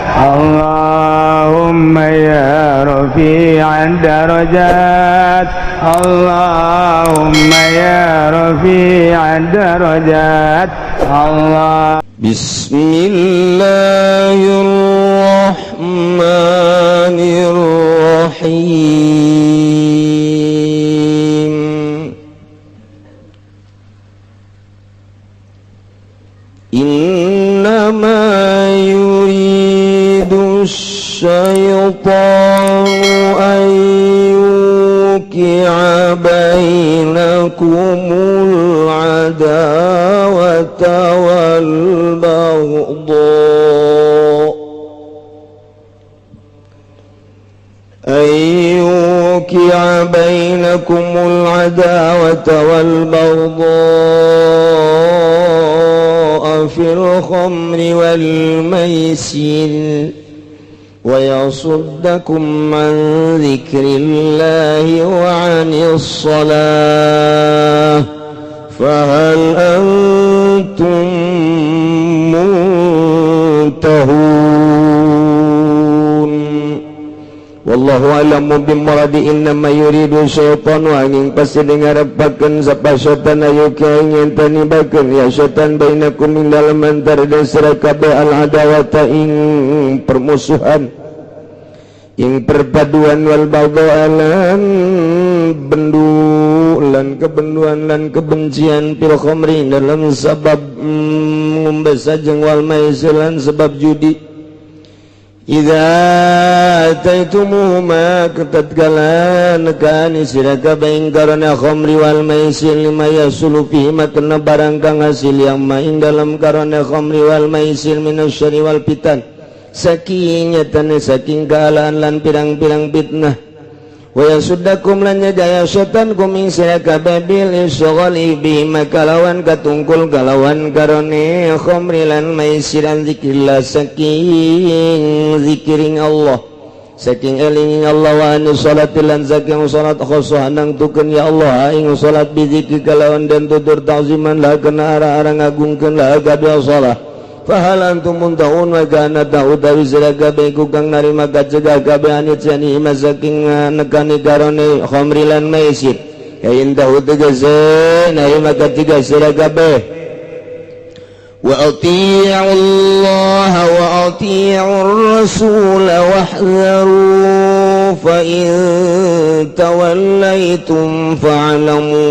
اللهم يا رفيع الدرجات اللهم يا رفيع الدرجات الله. بسم الله الرحمن الرحيم. إنما يريد الشيطان أن يوقع بينكم العداوة والبغضاء في الخمر والميسر ويصدكم عن ذكر الله وعن الصلاة فهل أنتم منتهون. Wallahu a'lamu bimuradi. Innama yuridu syaitan wa angin pasti ngarapakeun sapa syaitan ayu kaingin tanibakeun ya syaitan bainakum ing dalem antara sira kabeh al adawata ing permusuhan ing perpaduan wal baghdaan bendu lan kebenduan lan kebencian fil khamri dalam sebab ngombe sajeng wal maisir lan sebab judi. Idza ataitumuhuma katatkala nekani sira kabeh ing karana khamri wal maisir lima yasulu fihi makna barang kang hasil yang main dalam karana khamri wal maisir minasyari wal fitan saking nyatane saking kaalaan lan pirang-pirang fitnah. Wa yasuddakum lan nyadaya syaitan kuming sira kabeh bil isghali bihima kalawan katungkul kalawan karone khamri lan maisiran zikrillah saking zikiring Allah saking elinging Allah wa an salati lan saking salat khosohan nang tukeun ya Allah ing salat bizikri kalawan dan tutur ta'ziman la kana ara-ara ngagungkeun la gadua salat. Fahal antum muntahun wa kana ta'udawi sira kabeh ku kang narima kacegah kabeh anit sani masaking nekani karone khamri lan maisir kain tahu tegese narima kacegah sira kabeh. Wa ati'u Allah wa ati'u Rasul wahdharu fa in tawallaitum fa'lamu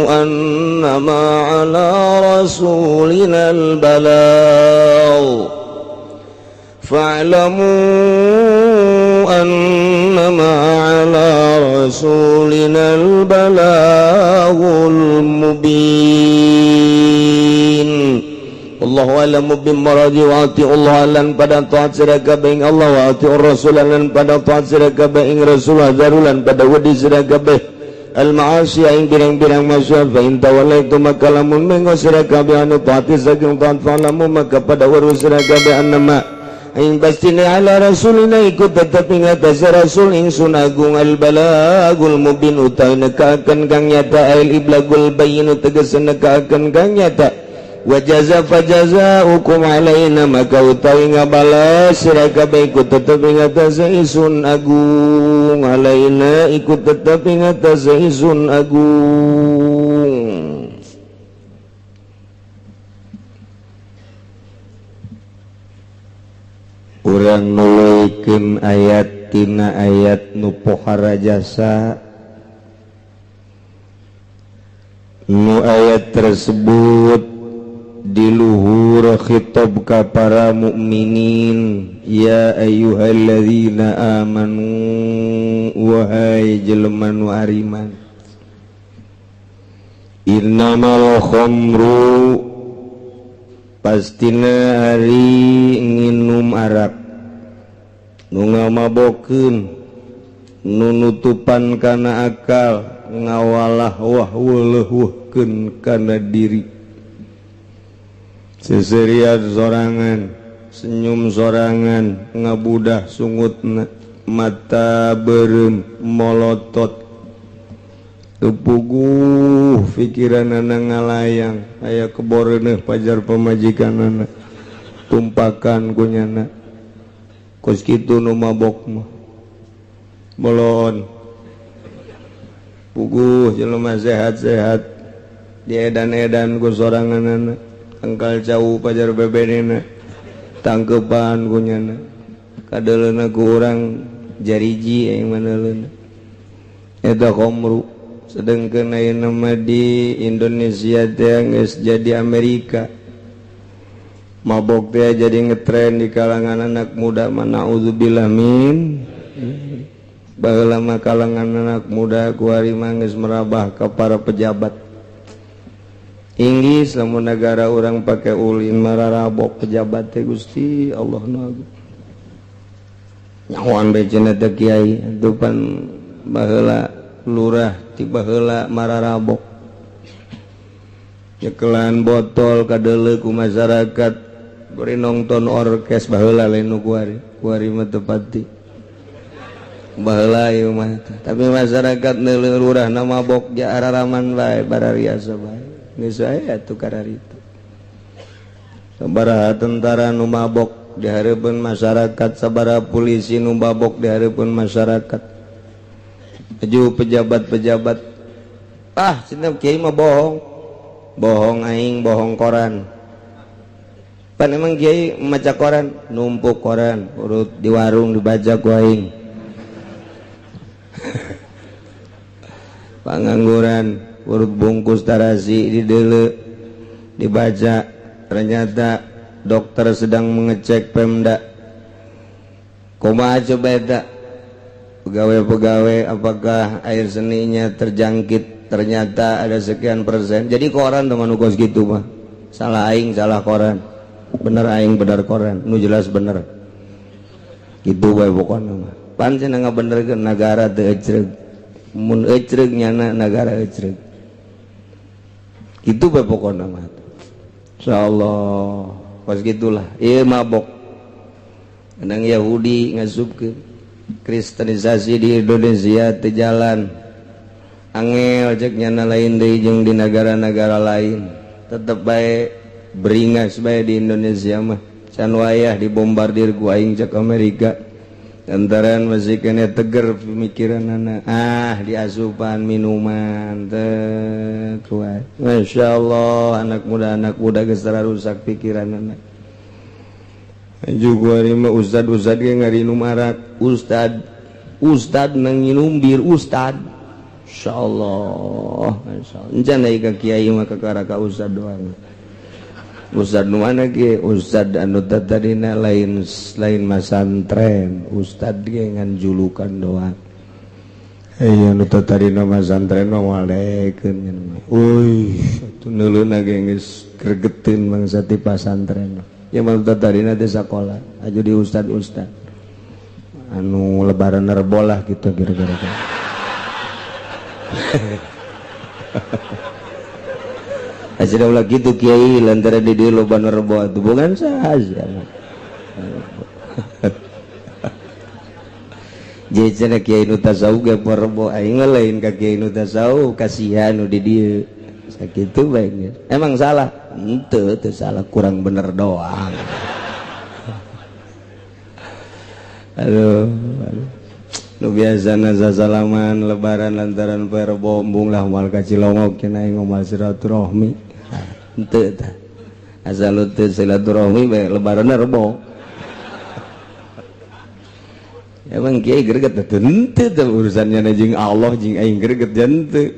annama ala rasulina al-balagh fa'lamu annama ala rasulina al-balaghul mubin. Wallahu a'lamu bimuradi wa ati'ullah lan pada taat sira kabeh ing Allah wa ati'ur rasul lan pada taat sira kabeh ing rasul zarulan pada wedi sira kabeh al-ma'asi ing birang-birang maksiat fa in tawallaitum maka lamun mengko sira kabeh anu taati saking taat fa'lamu maka pada weruh sira kabeh annama ing pastine ala rasulina ikut tetep ing atas rasul ingsun agung al-balagul mubin utawi nekakeun kang nyata al iblagul bayyin tegese nekakeun kang nyata. Wa jaza fa jazaa'ukum alaina maka utawi ngabalas sira kabeh ikut tetep ing atas ingsun agung alaina ikut tetep ing atas ingsun agung. Urang nuluykeun ayat tina ayat nu pohara jasa nu ayat tersebut di luhur khitab ka para mukminin ya ayyuhalladzina amanu wahai jelema nu ariman innamal khamru pastina hari nginum arak nu ngamabokeun nu nutupan kana akal ngawalah wahweulehuhkeun kana diri seserian sorangan senyum sorangan ngabudah sungutna mata berem molotot tepuguh pikiranana ngalayang aya keboreuneuf pajar pamajikanana tumpakan kunyana kos kitu nu mabok mah bolon puguh jelema sehat-sehat diedan-edan ku soranganana tangkal jauh pajar bebenena tangkepan kunyana kadeleuna ku urang jariji yang maneleuna eta khamru sedengkeun ayeuna mah di Indonesia teh geus jadi Amerika mabok teh jadi ngetren di kalangan anak muda mana naudzubillah min baheula mah kalangan anak muda kuari mah geus merabah ka para pejabat Inggris lamun negara orang pakai ulin mararabok pejabat teh Gusti Allah nu nyawan becena teh kiai atuh pan baheula lurah ti baheula mararabok nyekelan botol kadeuleu ku masyarakat beri nonton orkes baheula lain nu kuari mah teu pati baheula ieu mah tapi masyarakat neuleuh lurahna mabok ja araraman bae barariasa bae geus aya atuh kararitu sabaraha tentara nu mabok di hareupeun masyarakat sabaraha polisi nu mabok di hareupeun masyarakat aju pejabat-pejabat cenah kiai mah bohong aing bohong koran pan emang kiai maca koran numpuk koran urut di warung dibaca ku aing pangangguran urut bungkus tarasi di deuleu dibaca ternyata dokter sedang mengecek Pemda kumaha coba eta pegawai-pegawai apakah air seninya terjangkit ternyata ada sekian persen jadi koran teman ukos gitu mah salah aing salah koran bener aing bener koran nu jelas bener gitu bae pokona mah pan cenah ngabenerkeun negara teu ecreug mun ecreug nyana negara ecreug gitu bae pokona mah insyaallah pas gitulah ieu mabok nang Yahudi ngasupkeun kristenisasi di Indonesia teu jalan angel cek nyana lain deui jeung di negara-negara lain tetep bae beringas bae di Indonesia mah can wayah dibombardir ku aing cek Amerika lantaran masih kena teger pemikiranana diasupan minuman teh kuat masyaallah anak muda geus rusak pikiranana juga mah ustad ge ngarinu marak ustad nang nginum bir ustad insyaallah encan aya ka kiai mah kakara ka ustad doang ustad nu mana ge ustad anu tadina lain masantren ustad ge ngan julukan doang aya anu tadina masantren mah walekeun euy atuh neuleuna ge geus gregeteun mangsa ti pasantren ya mah tadina teh sakola aju di ustad anu lebaran nerbo lah gitu kira-kira Asida ulah gitu kiai lantaran di dieu loba nerbo atuh bukan saja. Jadi cenah kiai nu tasawuf ge porbo aing lain ka kiai nu tasawuf kasihan nu di dieu. Sakitu bae. Emang salah? Henteu teu salah kurang bener doang. Aduh. Nu biasana sasalaman lebaran lantaran poe rebo embung lah moal ka Cilongok cenah aing ngomal silaturahmi. Henteu tah. Asal teu silaturahmi bae lebaranna rebo. Emang kiai greget teh henteu urusannya jeung Allah jeung aing greget henteu.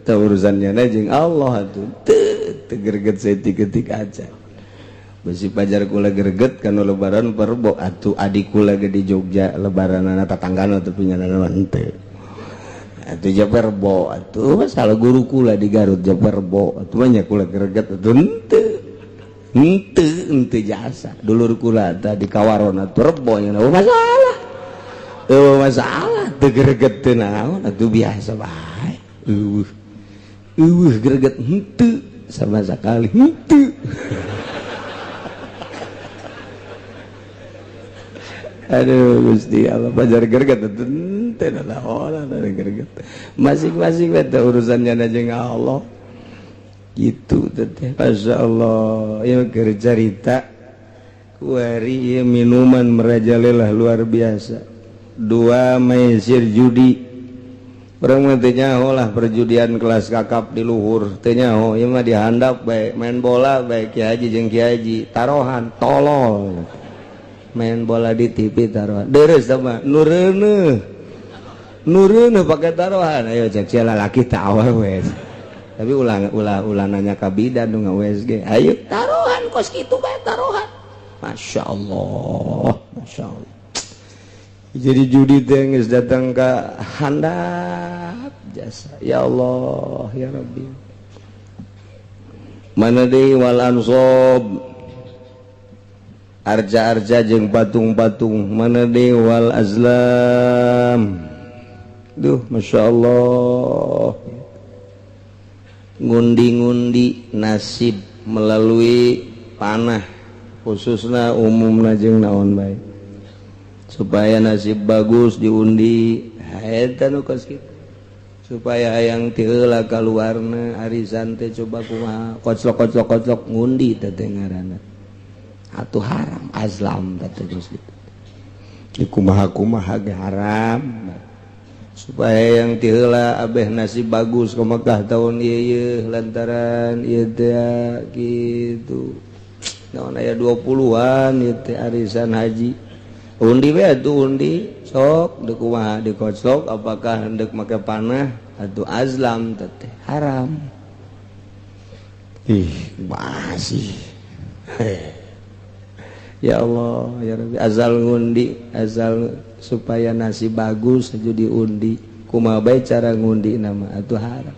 Teu urusannya jeung Allah atuh. Teu greget saeutik-eutik aja. Besi pajar kula greget kana lebaran perbo atuh adik kula ge di Jogja lebaranana tatanggana teh punyana henteu. Atuh ja perbo atuh masalah guru kula di Garut ja perbo atuh nya kula greget atuh henteu jasa. Dulur kula tah di Kawaron atuh rebo nya masalah. Masalah teu greget teu naon atuh biasa bae. Greget henteu sama sekali henteu. Aduh Gusti Allah pajar greget teu naon greget. Masing-masing eta urusannya jeung Allah. Gitu teh. Masyaallah. Ieu keur carita Kuari minuman merajalela luar biasa. 2 maisir judi. Orang mah teu nyaho lah perjudian kelas kakap di luhur. Teu nyaho ieu mah dihandap bae main bola bae Ki Haji jeung Ki Haji tarohan tolol. Main bola di TV tarohan. Deres sama nureuneuh. Nureuneuh pake tarohan. Ayo cek sia lalaki teu awewe. Tapi ulah nanya ka bidan nu USG. Ayo tarohan kos kitu bae tarohan. Masya Allah. Jadi judi teh geus datang ka handap jasa. Ya Allah, ya Rabbi. Mana deui wal ansob. Arja-arja jeung patung-patung. Mana deui wal azlam. Duh, Masya Allah. Ngundi-ngundi nasib melalui panah. Khususna umumna jeung naon bae. Supaya nasib bagus diundi eta nu kos kitu supaya hayang ti heula kaluarna arisan teh coba kumaha koclok ngundi teh ngaranna atuh haram azlam teh geus kitu di kumaha ge haram supaya hayang ti heula abeh nasib bagus ka Mekah taun ieu lantaran ieu teh kitu naon aya 20-an ieu teh arisan haji undi we atuh undi sok deuk kumaha dikoclok apakah hendak make panah atuh azlam teh haram masih ya Allah ya Rabbi azal ngundi azal supaya nasib bagus aja diundi kumaha bae cara ngundi nama atuh haram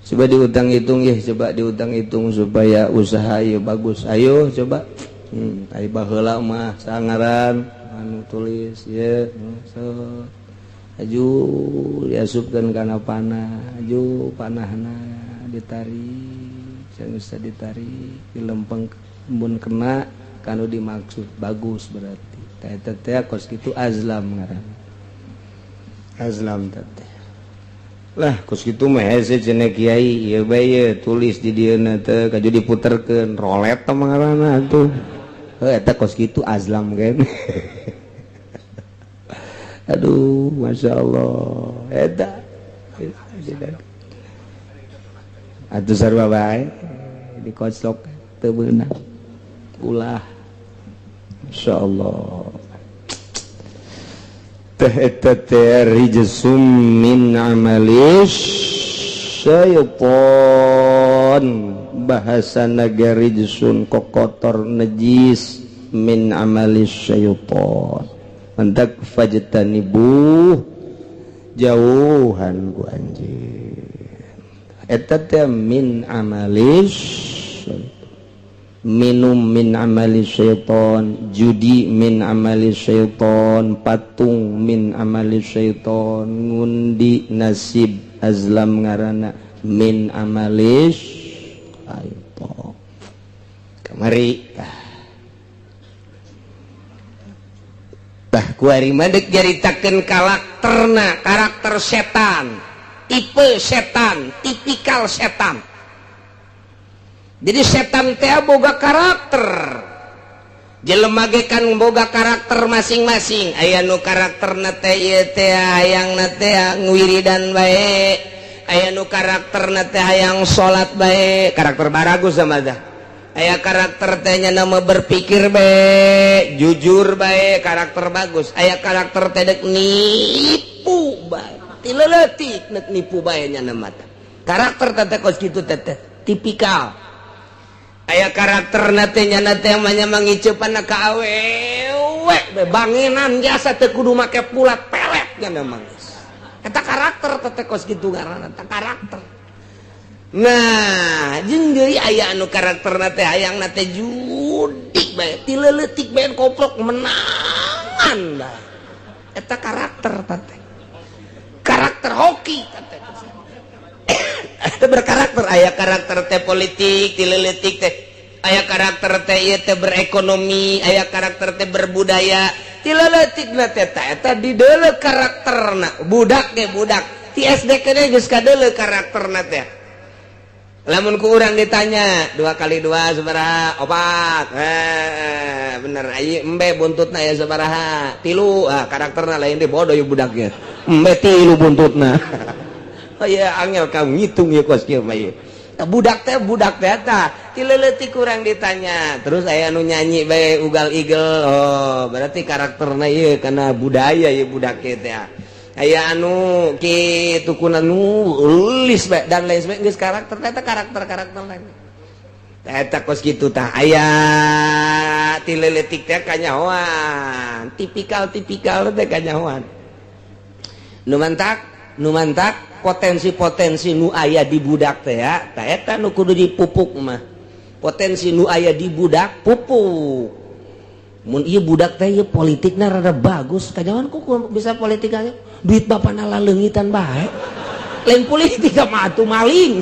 coba diutang-hitung ya coba diutang-hitung supaya usaha ieu bagus ayo coba ari baheula mah sangaran anu tulis ye aju diasupkeun kana panah aju panahna ditarik geus ditarik dilempeng mun kena kanu dimaksud bagus berarti eta teh kos kitu azlam ngaranna azlam teh lah kos kitu mah hese cenah kiai ieu bae tulis di dieuna teh kaju diputerkeun rolet teh ngaranna atuh eta kos gitu azlam kan aduh Masya Allah eta atuh sarua bae dikoclok teu beunang ulah Masya Allah teh eta teh rijsum min amalis syaiton bahasa nagari jisun kokotor najis min amalis syaiton mantak fajtanibu jauhan ku anjeun eta teh min amalis minum min amalis syaiton judi min amalis syaiton patung min amalis syaiton ngundi nasib azlam ngaranna min amalis syaiton kamari tah kuari mandek jaritakeun karakter setan tipe setan tipikal setan jadi setan teh boga karakter jelema ge kan boga karakter masing-masing aya nu karakterna teh ieu teh hayangna teh ngwiridan bae aya nu karakterna teh hayang salat bae karakter baragus sama dah aya karakter teh nya nama berpikir bae jujur bae karakter bagus aya karakter teh dek nipu bae tileutik nek nipu bae nya nama teh karakter teh kos kitu teh tipikal aya karakter nate nya nate manya mangiceupan ka awewe banginan jasa teu kudu make pulat pelet nya mangis eta karakter teh kos kitu ngaranna eta karakter nah jeung deui aya anu karakterna teh hayangna teh judik bae tileutik bae koplok menangan bae eta karakter teh karakter hoki teh eta berkarakter aya karakter teh politik tileutik teh aya karakter teh ieu teh berekonomi aya karakter teh berbudaya tileutikna teh eta dideuleu karakterna budak ge budak ti SD kene geus kadeuleu karakterna teh lamun ku urang ditanya 2 kali 2 sabaraha 4 bener ayi embe buntutna ya sabaraha 3 karakterna lain deh bodoh ya budaknya embe 3 buntutna aya angel kamu ngitung ya kos kieu mah budak teh tah tileuletik kurang ditanya terus aya nu nyanyi bae ugal igel oh berarti karakterna ieu kana budaya ieu budak teh aya anu kitu kuna nu ulis bae dan lain sebagainya geus karakter eta karakter lain eta kos kitu tah aya tileuletik teh kanyahoan tipikal teh kanyahoan nu mantak potensi-potensi nu aya di budak teh ya tah eta nu kudu dipupuk mah potensi nu aya di budak pupuk mun ieu budak teh ieu politikna rada bagus kajawan ku bisa politik aja duit bapana laleungitan bae lain politik mah atuh maling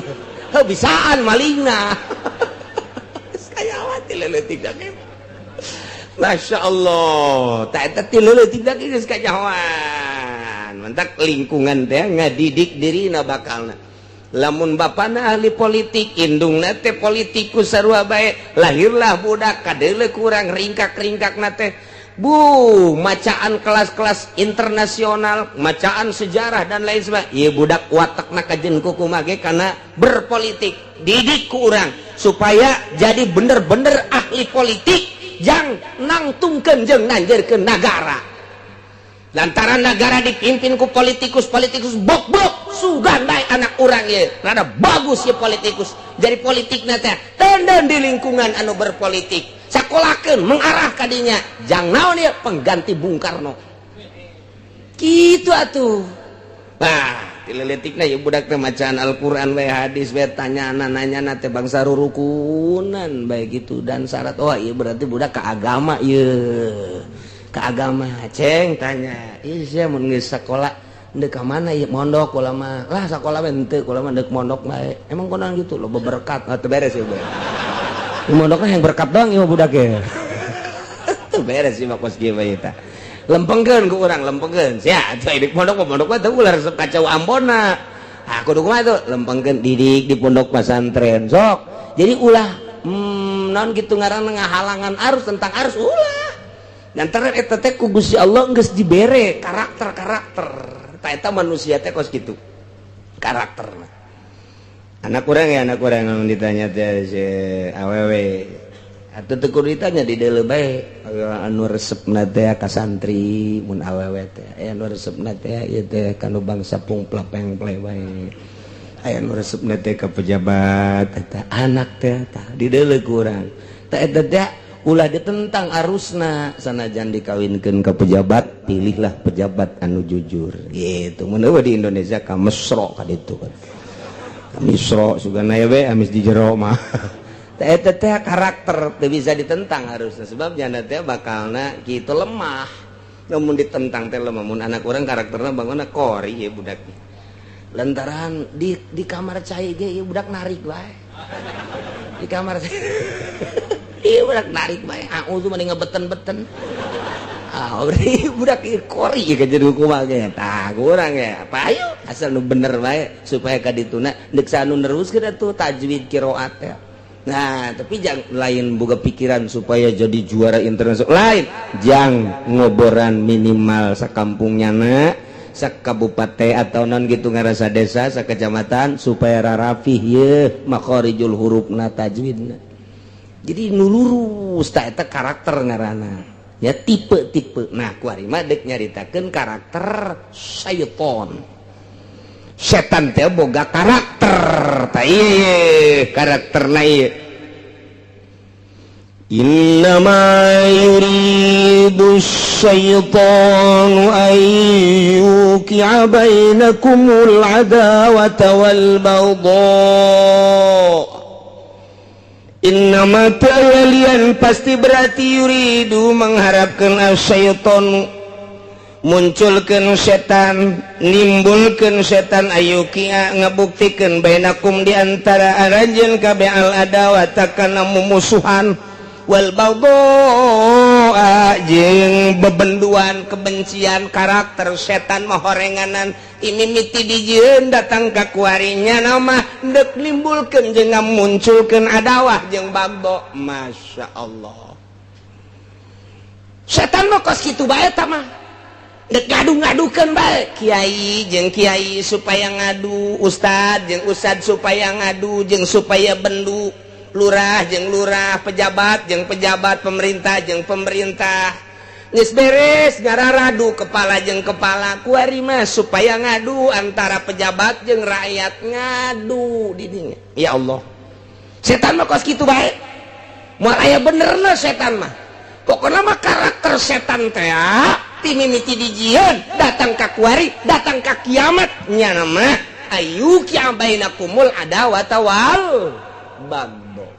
bisaan malingna kayawan tileuleuk da Masya Allah tah eta tileuleuk da geus kajawan mantak lingkungan teh ngadidik dirina bakalna lamun bapana ahli politik indungna teh politikus sarua bae lahirlah budak kadeuleu kurang ringkak-ringkakna teh bu macaan kelas-kelas internasional macaan sejarah dan lain sebagainya ieu budak watakna kajen kuku mage kana berpolitik didik ku urang supaya jadi bener-bener ahli politik yang nangtungkeun jeung nanjeurkeun nagara lantaran negara dipimpin ku politikus bok-bok sugandai anak urang ye rada bagus ya politikus jadi politikna teh tenden di lingkungan anu berpolitik sakolahkeun mengarah kadinya jang naon ya pengganti Bung Karno kitu atuh nah tileuletikna ya budak teh macaan Al-Qur'an we hadis we tanyana teh bangsa rurukunan bae gitu dan syarat oh ieu berarti budak ka agama ieu ke agama ceng tanya iya sih mun geus sakola deuk ka mana ieu mondok ulah mah lah sakola we henteu ulah mah deuk mondok bae emang konan gitu loba berkat teu beres ieu bae di mondokna yang berkat doang ieu budak ge teu beres ieu mah kos kieu bae eta lempengkeun ku urang lempengkeun sia atuh di mondok mah teu ulah resep kacau Ambonna kudu kumaha tuh lempengkeun didik di pondok pesantren sok jadi ulah naon gitu ngaranna ngahalangan arus tentang arus ulah dan ternyata eta teh ku Gusti Allah geus dibere karakter tah eta manusia teh kos kitu karakterna anak urang lamun ditanya teh si awewe atuh teu kudu ditanya di deuleu bae anu resepna teh ka santri mun awewe teh aya anu resepna teh ieu teh kanu bangsa pungplapeng-ple bae aya anu resepna teh ka pejabat eta anak teh tah di deuleu ku urang tah eta teh ulah ditentang arusna sanajan dikawinkeun ke pejabat pilihlah pejabat anu jujur gitu mun eueuh di Indonesia ka mesro ka ditu kan misro sugana we amis di jero mah teh eta teh karakter teu bisa ditentang harusna sebab jana teh bakalna kitu lemah namun ditentang teh lemah mun anak urang karakterna bangona kori ya budak lantaran di kamar cai ge ieu budak narik bae di kamar iya budak narik bae aku tuh mending ngebeten-beten berarti budak kori ya jadi hukum aja tah kurang ya apa ayo asal nu bener bae supaya kadituna deuk sanu neruskeun atuh tajwid qiraat ya nah tapi jangan lain boga pikiran supaya jadi juara internasional lain jang ngoboran minimal sakampungnyana sakabupaten atau non gitu ngarasa desa sakecamatan supaya rarafih ye makharijul hurufna tajwidna jadi nulurus tak eta karakter ngaranna ya tipe-tipe nah kuari mah deuk nyaritakeun karakter setan teh boga karakter tah ieu karakterna ieu innama yuridu syaitanu an yuqi'a bainakumul adawata wal baghdha innama ta'alian pasti berarti yuridu mengharapkan syaitan munculkan setan nimbulkan setan ayukia ngabuktikeun bainakum diantara aranjeun kabeh al adawata kana mumusuhan wal baghdha jeung bebenduan kebencian karakter setan mahorenganan imimiti dijieun datang ka kuarinya nama dek nimbulkeun jeung ngamunculkeun adawah jeung bagdo. Masya Allah, setan mah kos kitu bae eta mah dek ngadu-ngadukeun bae kiai jeung kiai supaya ngadu, ustad jeung ustad supaya ngadu jeung supaya bendu, lurah jeung lurah, pejabat jeung pejabat, pemerintah jeung pemerintah. Geus beres ngararadu kepala jeung kepala, kuari mah supaya ngadu antara pejabat jeung rakyat ngadu di dinya. Ya Allah, setan mah kos kitu bae. Moal aya benerna setan mah. Pokokna mah karakter setan teh timimiti dijieun datang ka kuari, datang ka kiamat nya nama ayu kia bainakumul adawata wal bagdo.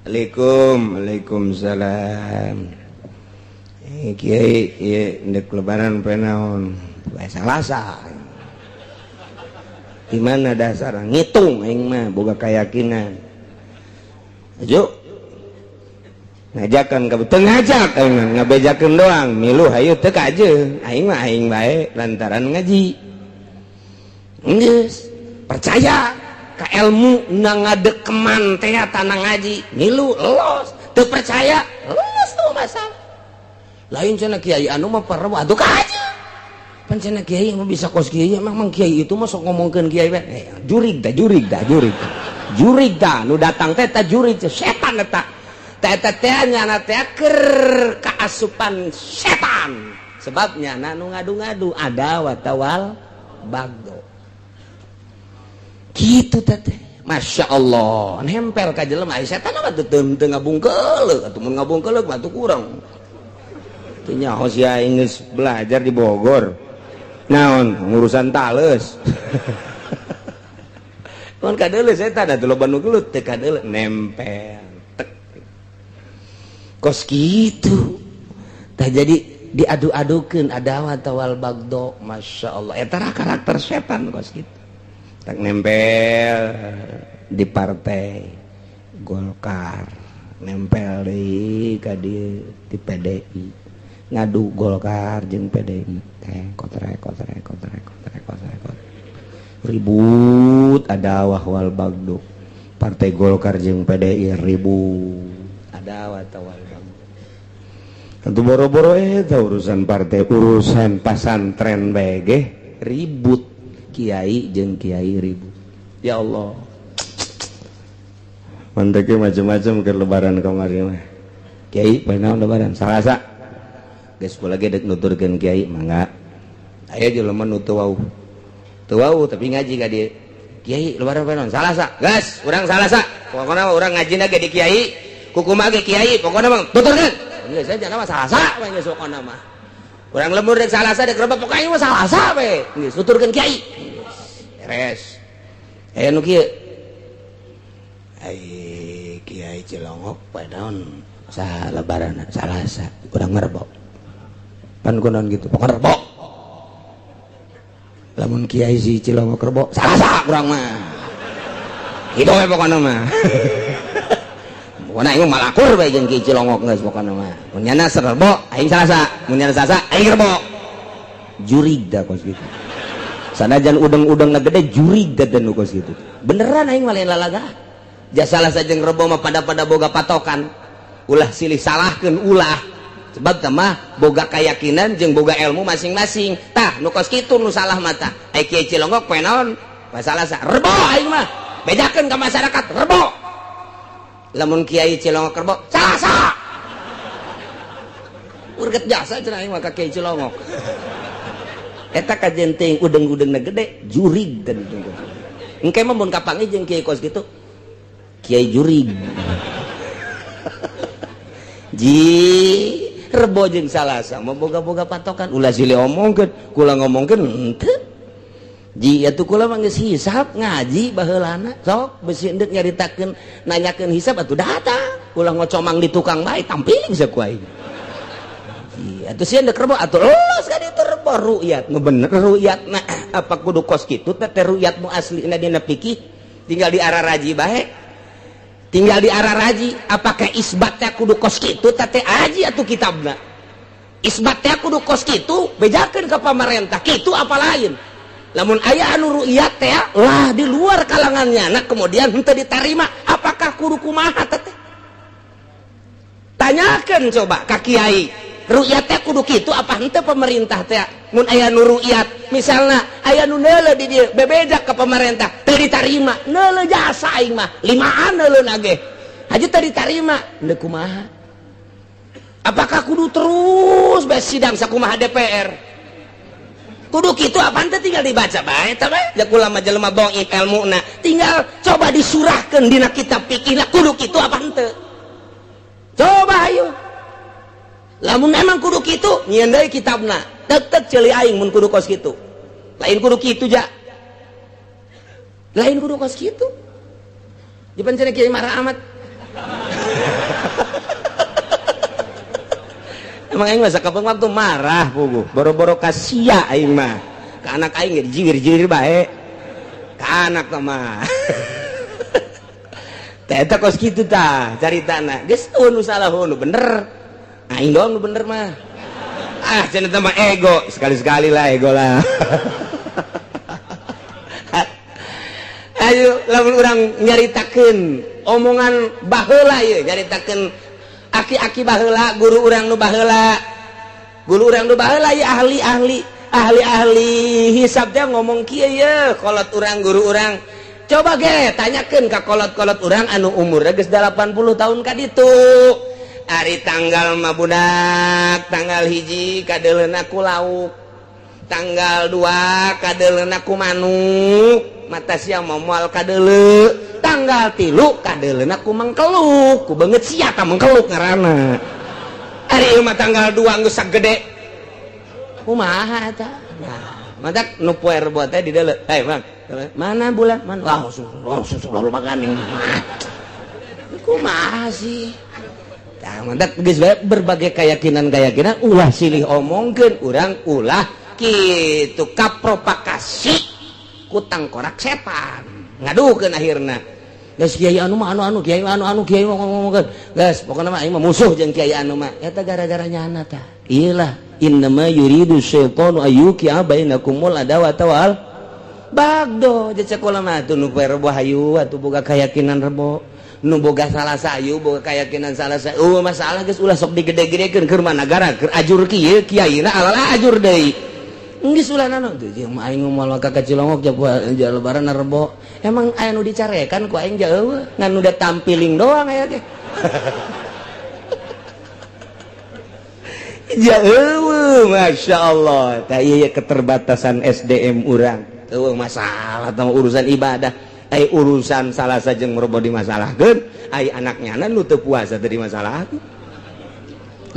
Waalaikumsalam. Kiai ieu ndek lebaran poe naon? Poe Salasa. Di mana dasar ngitung aing mah boga keyakinan. Ajo ngajakan ka teu ngajak aing ngabejakeun doang milu hayu teu kajeung aing mah aing bae lantaran ngaji. Geus percaya ka ilmu na ngadekeman teh tanang ngaji milu los, teu percaya los tuh masalah. Lain cenah kiai anu mah pareu atuh kaje. Pan cenah kiai mah bisa kos kiai memang kiai itu mah sok ngomongkeun kiai bae. Jurig dah nu datang teh jurig setan eta. Eta teh nyana teh keur kaasupan setan. Sebab nyana nu ngadu-ngadu ada watawal bagdo. Kitu teh. Masya Allah, nempel ka jelema setan mah teu ngabungkeuleuh, atuh mun ngabungkeuleuh batu kurang. Teu nyaho sia geus belajar di Bogor. Naon ngurusan tales. Mun kadeuleuh setan atuh loba nu gelut teh kadeuleuh nempel. Kos gitu tah jadi diadu-adukeun adawat wal bagdo. Masya Allah, eta karakter setan kos gitu. Tak nempel di partai Golkar, nempel deui ka di PDI, ngadu Golkar jeung PDI teh kotrek ribut adawah wal bagdo. Partai Golkar jeung PDI ribut adawat wal bagdo. Tentu boro-boro eta urusan partai, urusan pasantren bae ge ribut, kiai jeung kiai ribut. Ya Allah, manteke macam-macam ke lebaran kamari mah. Kiai poe naon lebaran? Salasa. Geus kula ge deuk nuturkeun kiai mangga. Aya jelema nu teu wau. Teu wau tapi ngaji ka dieu. Kiai lebaran poe naon? Salasa. Gas, urang Salasa. Pokona urang ngajina ge di kiai, kukumaha ge kiai, pokona mah tuturkeun. Geus saja nama Salasa we geus pokona mah. Urang lembur dek Salasa dek rebab pokona mah Salasa we. Geus tuturkeun kiai. Beres. Aya nu kieu. Ai kiai Cilongok poe naon? Sa lebaran Salasa. Urang Rebo. Pan kunaon gitu? Pokona Rebo. Lamun kiai si Cilongok Rebo, Salasa urang mah. Kitu we pokona mah. Pokona aing malakur bae jeung kiai Cilongok geus pokona mah. Mun nyana Rebo, aing Salasa. Mun nyana Salasa, aing Rebo. Jurig da kos gitu. Sanajan udeng-udengna gede jurig da nu kos gitu. Beneran aing mah lain lalaga. Jasa Salasa jeung Rebo mah pada boga patokan. Ulah silih salahkeun ulah. Sebab teh mah boga kayakinan jeung boga ilmu masing-masing. Tah nu kos kitu nu salah mata. Ai kiai Cilongok poe naon? Poe Salasa. Rebo aing mah. Bedakeun ka masyarakat Rebo. Lamun kiai Cilongok Rebo, Salasa. Urget jasa cenah aing mah ka kiai Cilongok. Eta kajenting udeng-udengna gede jurig dan itu. Engke mah mun kapangi jeung kiai kos kitu. Kiai jurig. Ji Rebo jeung Salasa mah boga-boga patokan. Ulah silih omongkeun, kula ngomongkeun henteu. Ji atuh kula mah geus hisab ngaji baheulana. Sok beusi endeuk nyaritakeun nanyakeun hisab atuh datang. Kula ngocomang di tukang bae tampiling saku aing. Ji atuh sieun endeuk Rebo atuh los ka ditu Rebo ru'yat. Nu bener ru'yatna apa kudu kos kitu teh ru'yat mu aslina dina fikih tinggal diararaji bae. tinggal di arah raji apakah isbatnya kudu kos kitu teh aji atuh kitabna isbatnya kudu kos kitu bejakeun ke pemerintah kitu apa lain lamun aya anu ru'yat teh lah di luar kalangannya nah kemudian henteu diterima apakah kudu kumaha teh tanyakeun coba ka kiai ru'yat teh kudu kitu apa henteu pemerintah teh mun aya nu ru'yat misalna aya nu neuleuh di dieu bebejak ke pemerintah teu diterima neuleuh jasa aing mah limaan neuleuh ge haji teu diterima henteu kumaha apakah kudu terus bae sidang sakumaha DPR kudu kitu apaan teh tinggal dibaca bae tah bae da ulama jelema dhaif ilmuna tinggal coba disurahkeun dina kitab fikihna kudu kitu apa henteu coba ayo lamun memang kudu kitu nyieun deui kitabna tetep ceuli aing mun kudu kos kitu lain kudu kitu ja lain kudu kos kitu jipan cenah kiai marah amat emang aing mah sakapeung waktu marah puguh boro-boro ka sia aing mah ka anak aing ge dijigir-jigir bae ka anak mah teh eta kos kitu tah caritana geus nu salah nu bener aing doang nu bener mah cenah teh mah ego sekali-sekali lah ego lah ayo lamun urang nyaritakeun omongan baheula ieu nyaritakeun aki-aki baheula guru urang nu baheula ya ahli hisab teh ngomong kieu ye kolot urang guru urang coba ge tanyakeun ka kolot-kolot urang anu umurna geus 80 tahun ka ditu ari tanggal mah budak tanggal 1 kadeuleuna ku lauk tanggal 2 kadeuleuna ku manuk mata sia momoal kadeuleu tanggal 3 kadeuleuna ku mangkeluk ku beungeut sia ka mangkeluk ngaranna ari ieu mah tanggal 2 geus sagede kumaha eta nah matak nu poe rebo teh di deuleu Bang mana bulan mana langsung makan kumaha sih tah matak geus bae berbagai keyakinan ulah silih omongkeun urang ulah kitu kapropakasi ku tangkorak setan ngaduhkeun akhirna geus kiai anu mah anu kiai kiai ngomongkeun geus pokona mah aing mah musuh jeung kiai anu mah eta gara-gara nyana tah iyalah innama yuridu syaitanu ayyuqi'a bainakumul adawata wal bagdo jeung sakola mah atuh nu poe rebo hayu atuh boga keyakinan rebo nu boga salah sayu boga keyakinan salah sayu masalah geus ulah sok digede-gedekeun keur managara keur ajur kieu kiaina alala ajur deui geus ulah naon tuh jeung aing moal ka Cilongok ja lebaran rebo emang aya nu dicarekan ku aing jauh ngan nu da tampiling doang aya teh jauh Masya Allah tah ieu keterbatasan SDM urang teu masalah tah urusan ibadah ai urusan salah sajeng merbo dimasalahkeun ai anaknya nu teu puasa teu dimasalahkeun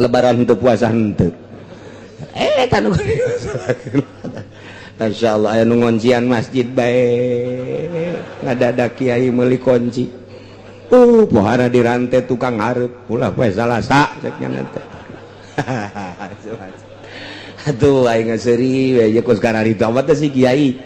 lebaran teu puasa henteu eta nu Masya Allah aya nu ngoncian masjid bae ngadadak kiai meuli kunci pohara dirantai tukang hareup ulah poe Salasa cek nya teh atuh aing seuri we ye kos kararita mah teh si kiai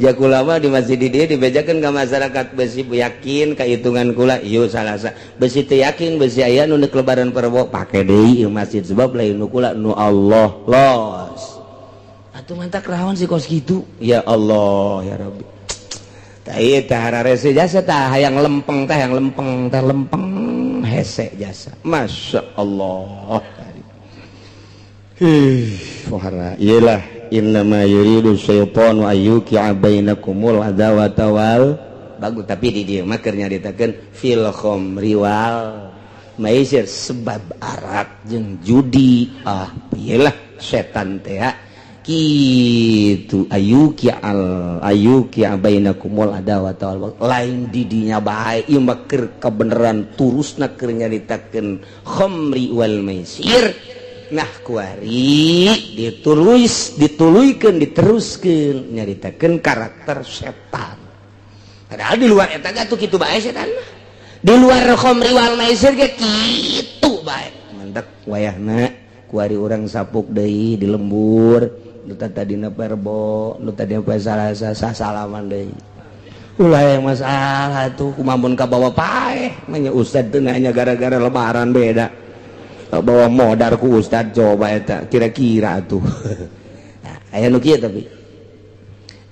jakula mah di masjid dieu dibejakeun ka masyarakat besi yakin ka hitungan kula ieu Salasa besi teu yakin besi aya nu neuk lebaran parabo pake deui ieu masjid sebab lain nu kula nu Allah los atuh mantak raon si kos kitu ya Allah ya Rabbi tah ieu teh hararese jasa tah hayang lempeng teh yang lempeng teh lempeng hese jasa Masya Allah pohara iyalah innama yuridu syaitanu ayyuqi'a bainakumul adawata wal bagus tapi di dieu mah keur nyaritakeun fil khamri wal maisir sebab arak jeung judi iyalah setan teh kitu ayyuqi'a bainakumul adawata wal lain di dinya bae ieu mah keur kebenaran turusna keur nyaritakeun khamri wal maisir nah kuari dituluykeun diteruskeun nyaritakeun karakter setan padahal di luar eta gatuh kitu bae setan mah di luar khamri wal maisir ge kitu bae mantep wayahna kuari urang sapuk deui di lembur nu tadina perbo nu tadina poe Salasa sasalaman deui ulah yang masalah tuh kumamun ka bawa paeh manya ustad teu nanya gara-gara lebaran beda bawa modar ku ustad coba eta kira-kira tuh nah, aya nu kieu tapi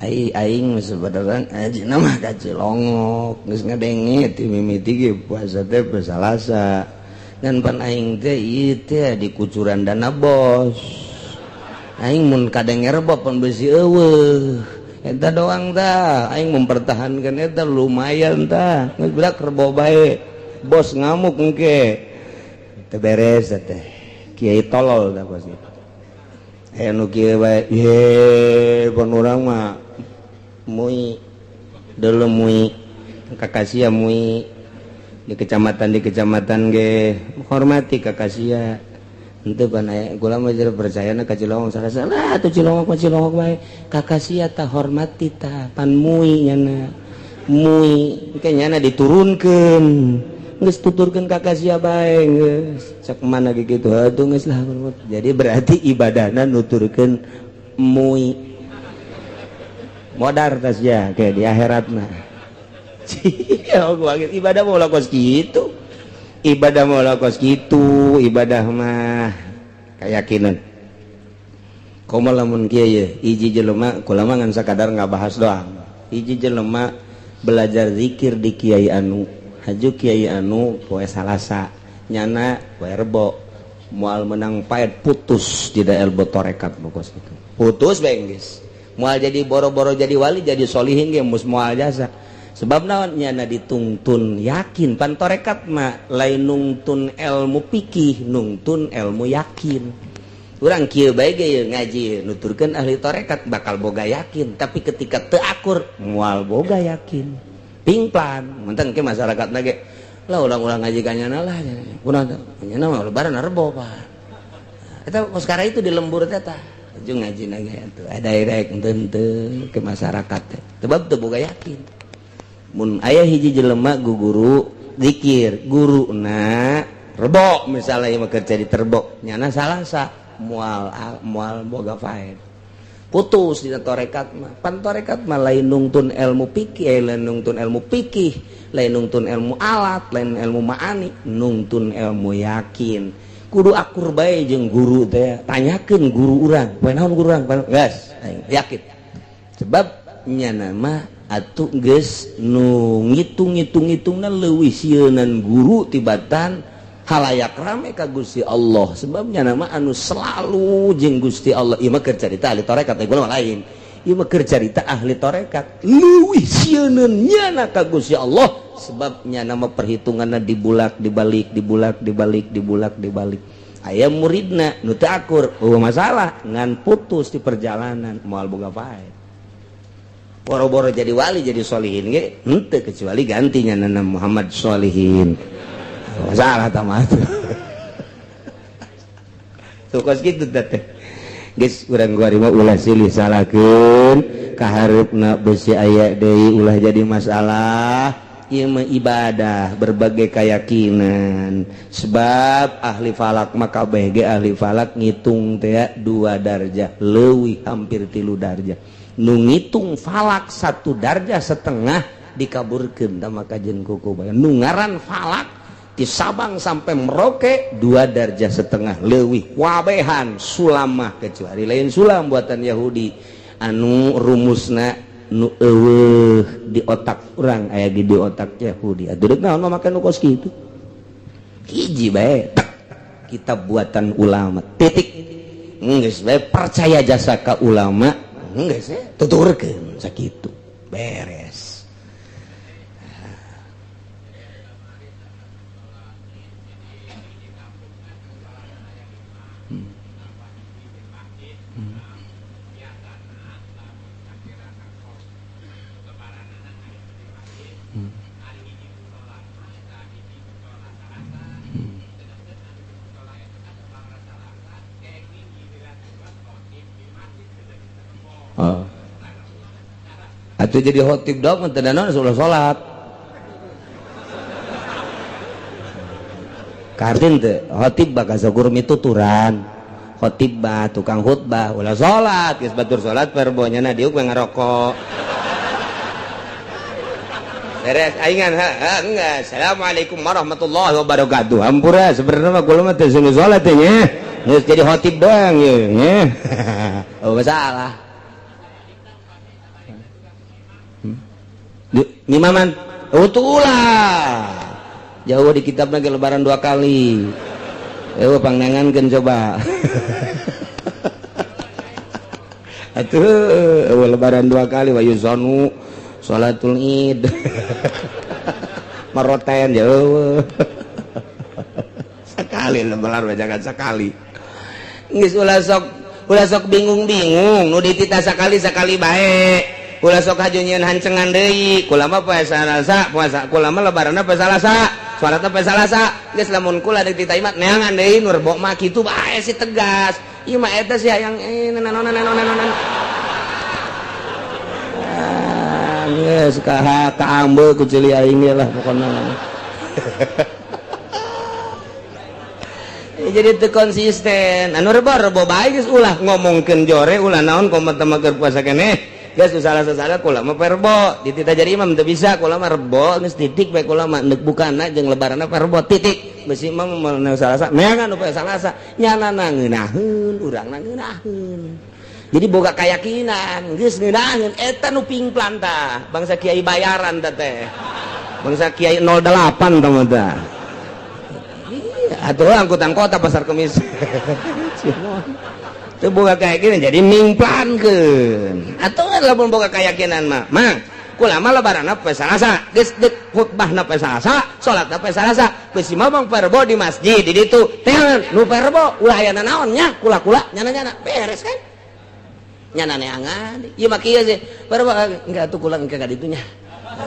aing sebenarnya aja nama ka Cilongok geus ngadenge ti mimiti ge puasa teh Salasa dan pan aing teh ieu teh di kucuran dana bos aing mun kadenger bab pan besi eueuh eta doang tah aing mempertahankan eta lumayan tah geus berak rebo bae bos ngamuk engke teu beres teh kiai tolol tah bos itu aya nu kieu bae ye pun urang mah mui dulu mui kakasia mui di kecamatan ge hormati kakasia henteu pan aya kula mah jeung percayana ka Cilongok salah atuh Cilongok bae kakasia tah hormati tah pan mui nyana mui ke nyana diturunkeun geus tuturkeun kakasia bae geus cak mana kitu atuh geus lah jadi berarti ibadahna nuturkeun mui modar tas ya kayak di akhirat mah ibadah mau lakos gitu ibadah mah keyakinan komo lamun kieu ye hiji jelema kula mah ngan sakadar ngabahas doang hiji jelema belajar zikir di kiai anu haju kiai anu poe Salasa nyana poe Rebo moal menang paet putus di daerah torekat pokos itu putus bae geus moal jadi boro-boro jadi wali jadi solihin ge mus moal jasa sebab naon nyana ditungtun yakin pan torekat mah lain nungtun ilmu fikih nungtun ilmu yakin urang kieu bae ge ngaji nuturkeun ahli torekat bakal boga yakin tapi ketika teu akur moal boga yakin pingplan menteng ke masyarakat ge lah ulang-ulang ngaji kanyana lah urang nyana mah lebaran Rebo Pak eta sekarang itu di lembur teh tah jeung ngaji nage atuh ada direct henteu ke masyarakat teh sebab teu boga yakin mun aya hiji jelema guru zikir guruna Rebo misalnya ieu mah kerja di Terbo nyana Salasa moal boga faed putus dina torekat mah pan torekat mah lain nungtun ilmu fikih lain nungtun ilmu fikih lain nungtun ilmu alat lain ilmu maani nungtun ilmu yakin kudu akur bae jeung guru teh tanyakeun guru urang poe naon guru urang geus yakin sebab nyana mah atuh geus nu ngitung-ngitungna leuwih sieunan guru tibatan halayak rame ka Gusti Allah sebab nyana mah anu selalu jeung Gusti Allah ieu mah keur carita ahli tarekat gua mah lain ieu mah keur carita ahli tarekat leuwih sieunan nyana ka Gusti Allah sebab nyana mah perhitunganna dibalik aya muridna nu teu akur masalah ngan putus di perjalanan moal boga faed boro-boro jadi wali jadi solihin ge henteu kecuali gantinya nana Muhammad Solihin masalah tamah tuh kos kitu teh geus urang guari mah ulah silih salakeun kahareupna besi aya deui ulah jadi masalah ieu mah ibadah berbagai keyakinan sebab ahli falak mah kabeh ge ahli falak ngitung teh 2 darjah leuwih hampir 3 darjah nu ngitung falak 1 darjah setengah dikaburkeun da maka jeung kuku bae nu ngaran falak ti Sabang sampai Merauke 2 darjah setengah leuwih wabehan sulam mah kecuali lain sulam buatan Yahudi anu rumusna nu eueuh di otak urang aya di otak Yahudi atuh deuk naon mah make nu kos kitu hiji bae kitab buatan ulama titik geus bae percaya jasa ka ulama geus tuturkeun sakitu beres atuh jadi khotib dog teu naon sudah salat kartin teh khotib bakal sakur mituturan khotib bah tukang khutbah ulah salat geus batur salat perbonya na diuk we ngarokok beres aingan enggak. Assalamualaikum warahmatullahi wabarakatuh. Hampura sebenarnya mah kula mah teu sungguh salat teh nya. Geus jadi khotib doang ye nya. Oh masalah. Ni maman. Oh tulah. Jauh di kitabna ge lebaran 2 kali. Pangnangankeun coba. Atuh lebaran 2 kali wa yuzanu salatul id. Maroten jauh. Sekali lebaran jangan sekali. Geus ulah sok bingung-bingung nu ditita sakali bae. Ulah sok hajunyeun hancengan deui. Kula mah poe Salasa, puasa kula mah lebaranna poe Salasa. Salatna poe Salasa. Geus lamun kula deuk ditita imah neangan deui nu rebo mah kitu bae si tegas. Ieu mah eta sih hayang nanon. Geus ka ambeul ku ceuli aing lah pokona. Jadi teu konsisten. Anu rebo bae geus ulah ngomongkeun jore ulah naon komat mah keur puasa keneh. Geus salah kula mah perbo. Ditita jadi imam teu bisa kula mah rebo geus titik bae kula mah neuk bukana jeung lebaranna perbo titik. Besi imam mah Salasa meangan poe Salasa nyanana ngeunaheun urangna ngeunaheun. Jadi boga keyakinan geus ngeunaheun eta nu pingplan tah. Bangsa kiai bayaran tah teh. Bangsa kiai 08 tah mah tah. Atuh angkutan kota pasar Kemis. Itu boga keyakinan jadi mingplankeun. Atuh lamun boga keyakinan mah. Mang, kula mah lebaranna poe Salasa, geus deuk khutbahna poe Salasa, salatna poe Salasa. Geus mah perbo di masjid di ditu. Teh nu perbo ulah aya naon nya, kula-kula nyana-nyana beres kan? Nyana neangan. Ieu mah kieu sih. Perbo enggak atuh kula engke ka ditu nya.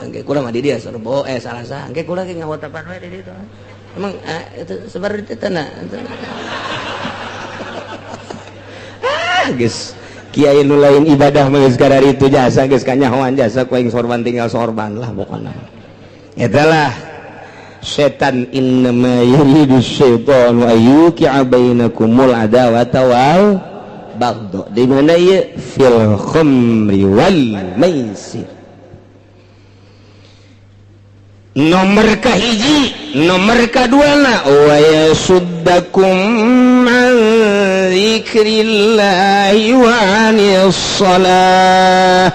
Engke kula mah di dieu serbo Salasa. Engke kula ge ngawotapan we di ditu. Emang itu seperti itu nah. Geus kiai nu lain ibadah mah geus kararitu jasa geus kanyahoan jasa ku aing sorban tinggal sorban lah pokona. Eta lah setan innama yuridu syaitanu ayyuqi'a bainakumul adawata wal baghdha. Di mana ieu fil khamri wal maisir. Nomor kahiji, nomor kaduana wa yasuddakum an dzikrillahi wa anis shalah.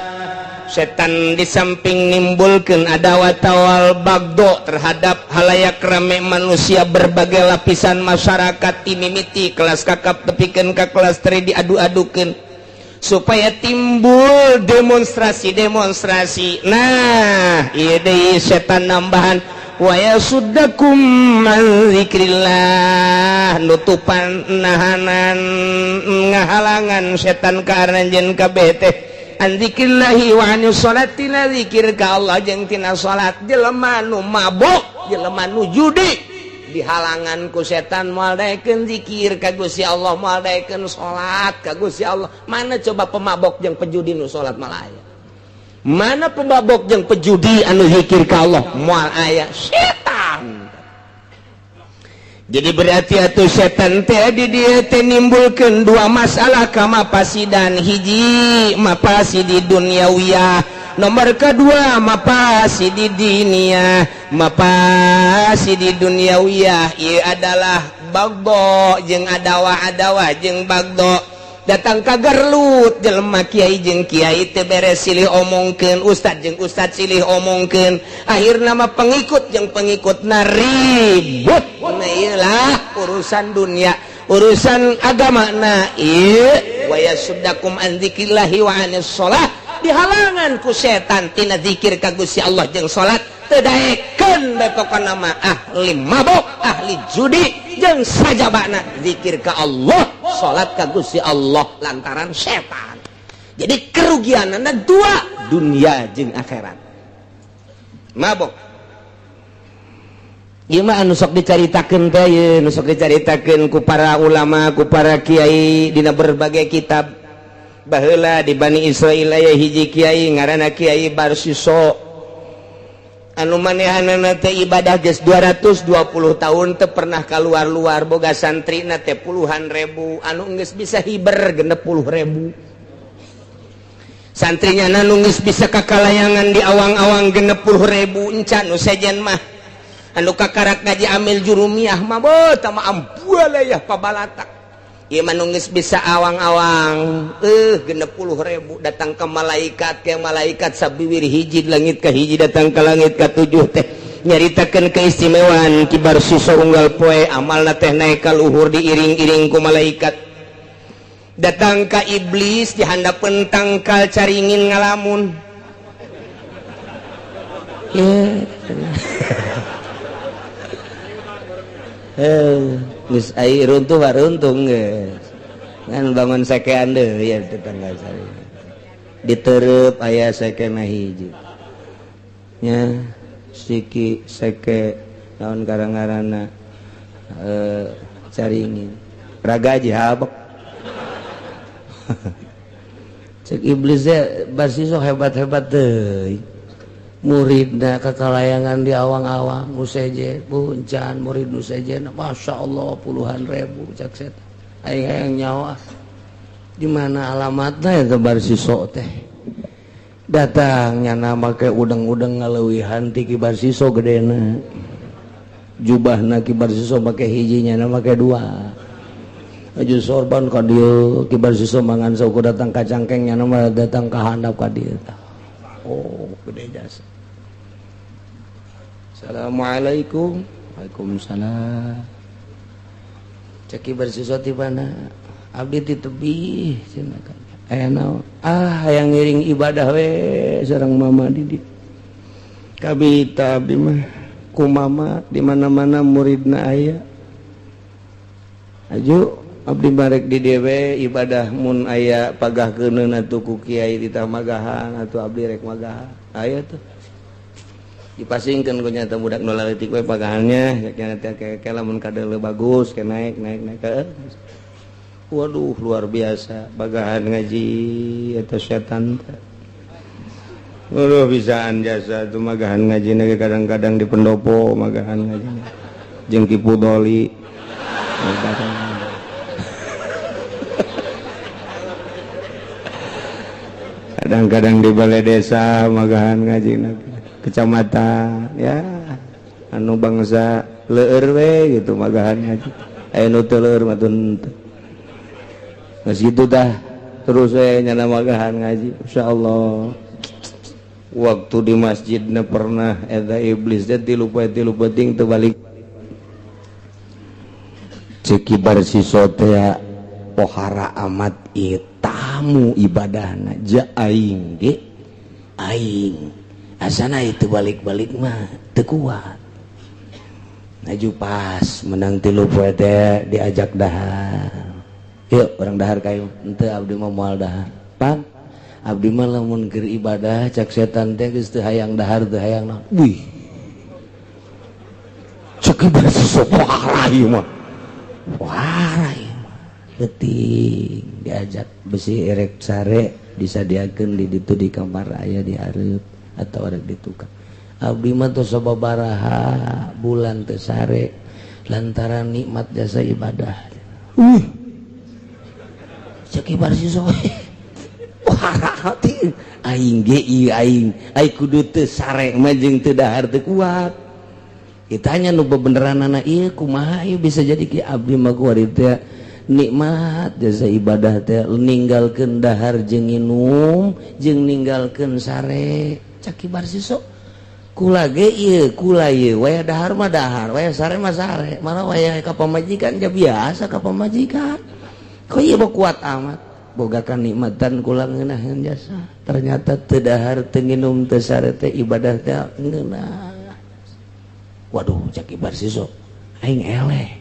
Setan di samping nimbulkeun adawat wal bagdo terhadap halayak rame manusia berbagai lapisan masyarakat timimiti kelas kakap tepikeun ka kelas teri diadu-adukeun supaya timbul demonstrasi. Nah, ieu deui setan nambahan wa yasuddakum an dzikrillah, nutupan nahanan ngahalangan setan ka aranjeun kabeh teh an dzikrillahi wa anis sholati na zikir ka Allah jeung tina salat. Jelema nu mabok, jelema nu judi dihalangan ku setan moal daekeun zikir ka Gusti Allah, moal daekeun salat ka Gusti Allah. Mana coba pemabok jeung pejudi nu salat moal aya? Mana pemabok jeung pejudi anu zikir ka Allah moal aya? Setan. Jadi berarti atuh setan teh di dieu teh nimbulkeun dua masalah ka mapasidan. Hiji mapasidi dunyawiyah, nomor kedua mapasidi diniyah. Mapasidi dunyawiyah ieu adalah bagdo jeung adawa jeung bagdo. Datang ka Garlut jelema kiai jeung kiai teh beres silih omongkeun, ustad jeung ustad silih omongkeun, akhirna mah pengikut jeung pengikutna ribut. Nah iyalah urusan dunia, urusan agama. Nah ieu wa yasuddakum an dzikrillahi wa anis shalah, dihalangan ku setan tina zikir ka Gusti Allah jeung salat. Teu daekeun bae pokona mah ahli mabok, ahli judi jeung sajabana zikir ka Allah, salat ka Gusti Allah lantaran setan. Jadi kerugianna dua, dunia jeung akhirat. Mabok ieu mah anu sok dicaritakeun teh ye, anu sok dicaritakeun ku para ulama, ku para kiai dina berbagai kitab. Baheula di Bani Israil aya hiji kiai ngaranna Kiai Barsiso. Anu manehanana teh ibadah geus 220 tahun teu pernah kaluar-luar, boga santrina teh puluhan ribu, anu geus bisa hiber 60.000. santrinya nunggis bisa kakalayangan di awang-awang 60.000 encan nu sejen mah anu kakarak ngaji amil jurumiyah mah tama ambuala ya pabalatak ieu mah nunggis bisa awang-awang 60.000 datang ke malaikat sabiwir hiji langit ka hiji datang ke langit ka 7 teh nyaritakeun keistimewaan kibar siswa unggal poe amalna teh naik ka luhur diiring-iring ku malaikat datang ka iblis di handapeun tangkal caringin ngalamun geus ai runtuh waruntung geus ngan bangun sakean deui ya tetangga sari ditereup aya sakena hiji nya siki seke naon karangarana caringin raga aja habak cek iblisnya basisok hebat-hebat deh muridna kakalayangan di awang-awang nuseje puncan murid nuseje masya Allah puluhan ribu cek set aing nyawa di mana alamatnya itu basisok teh datangnya nama ke udang-udang ngalewihan ti kibar siso gedena jubahna kibar siso make hijinya nama ke dua aju sorban ka dieu kibar siso mangan sauku datang ka cangkengnya nama datang ka handap ka dieu oh gede jasa assalamualaikum waalaikumsalam cek kibar siso ti mana abdi ti tebih cenah kan naon yang ngiring ibadah we sareng mama didik kabita abdi mah ku mama di mana-mana muridna aya aju abdi barek di dewe ibadah mun aya pagahkeun atuh ku kiai di tamagahan atuh abdi rek magahan aya tuh dipasingkeun ku nyata budak nu leutik we pagahannya nya teh lamun kadeuleu bagus ke naik ke waduh luar biasa bagahan ngaji atau setan waduh bisaan jasa itu magahan ngaji nage kadang-kadang di pendopo magahan ngaji jeung Kipu Doli kadang-kadang di balai desa magahan ngaji kecamatan ya anu bangsa leueur we gitu magahan ngaji aya nu teu leueur mah geus gitu dah terus saya nyana magahan ngaji insyaallah waktu di masjidna pernah eta iblis teh tilu penting teu balik cek kibar siso teh pohara amat ieu tamu ibadahna ja aing ge aing asana itu balik-balik mah teu kuat aju pas menang tilu poe teh diajak dahar yuk orang dahar kayu ente abdi mah moal dahar pan abdi mah lamun keur ibadah cak setan teh geus teu hayang dahar teu hayang naon wih cek ibadah sesopo ieu mah warai penting diajak besi erek sare disadiakeun di ditu di kamar aya di hareup atau arek di tukang abdi mah teu sababaraha bulan teu sare lantaran nikmat jasa ibadah cek ibar siso hati aing ge ieu aing kudu teu sare mah jeung teu dahar teu kuat ditanya nu bebeneranana ieu kumaha ieu bisa jadi ki abdi mah kuari teh nikmat jasa ibadah teh ninggalkeun dahar jeung nginum jeung ninggalkeun sare cek ibar siso kula ge ieu kula ieu waya dahar mah dahar waya sare mah sare mana waya ka pamajikan ja biasa ka pamajikan kok ieu mah kuat amat bogakan nikmatan kula ngeunaheun jasa ternyata teu dahar teu nginum teu sare teh ibadah teh ngeunah waduh cek ibar siso aing eleh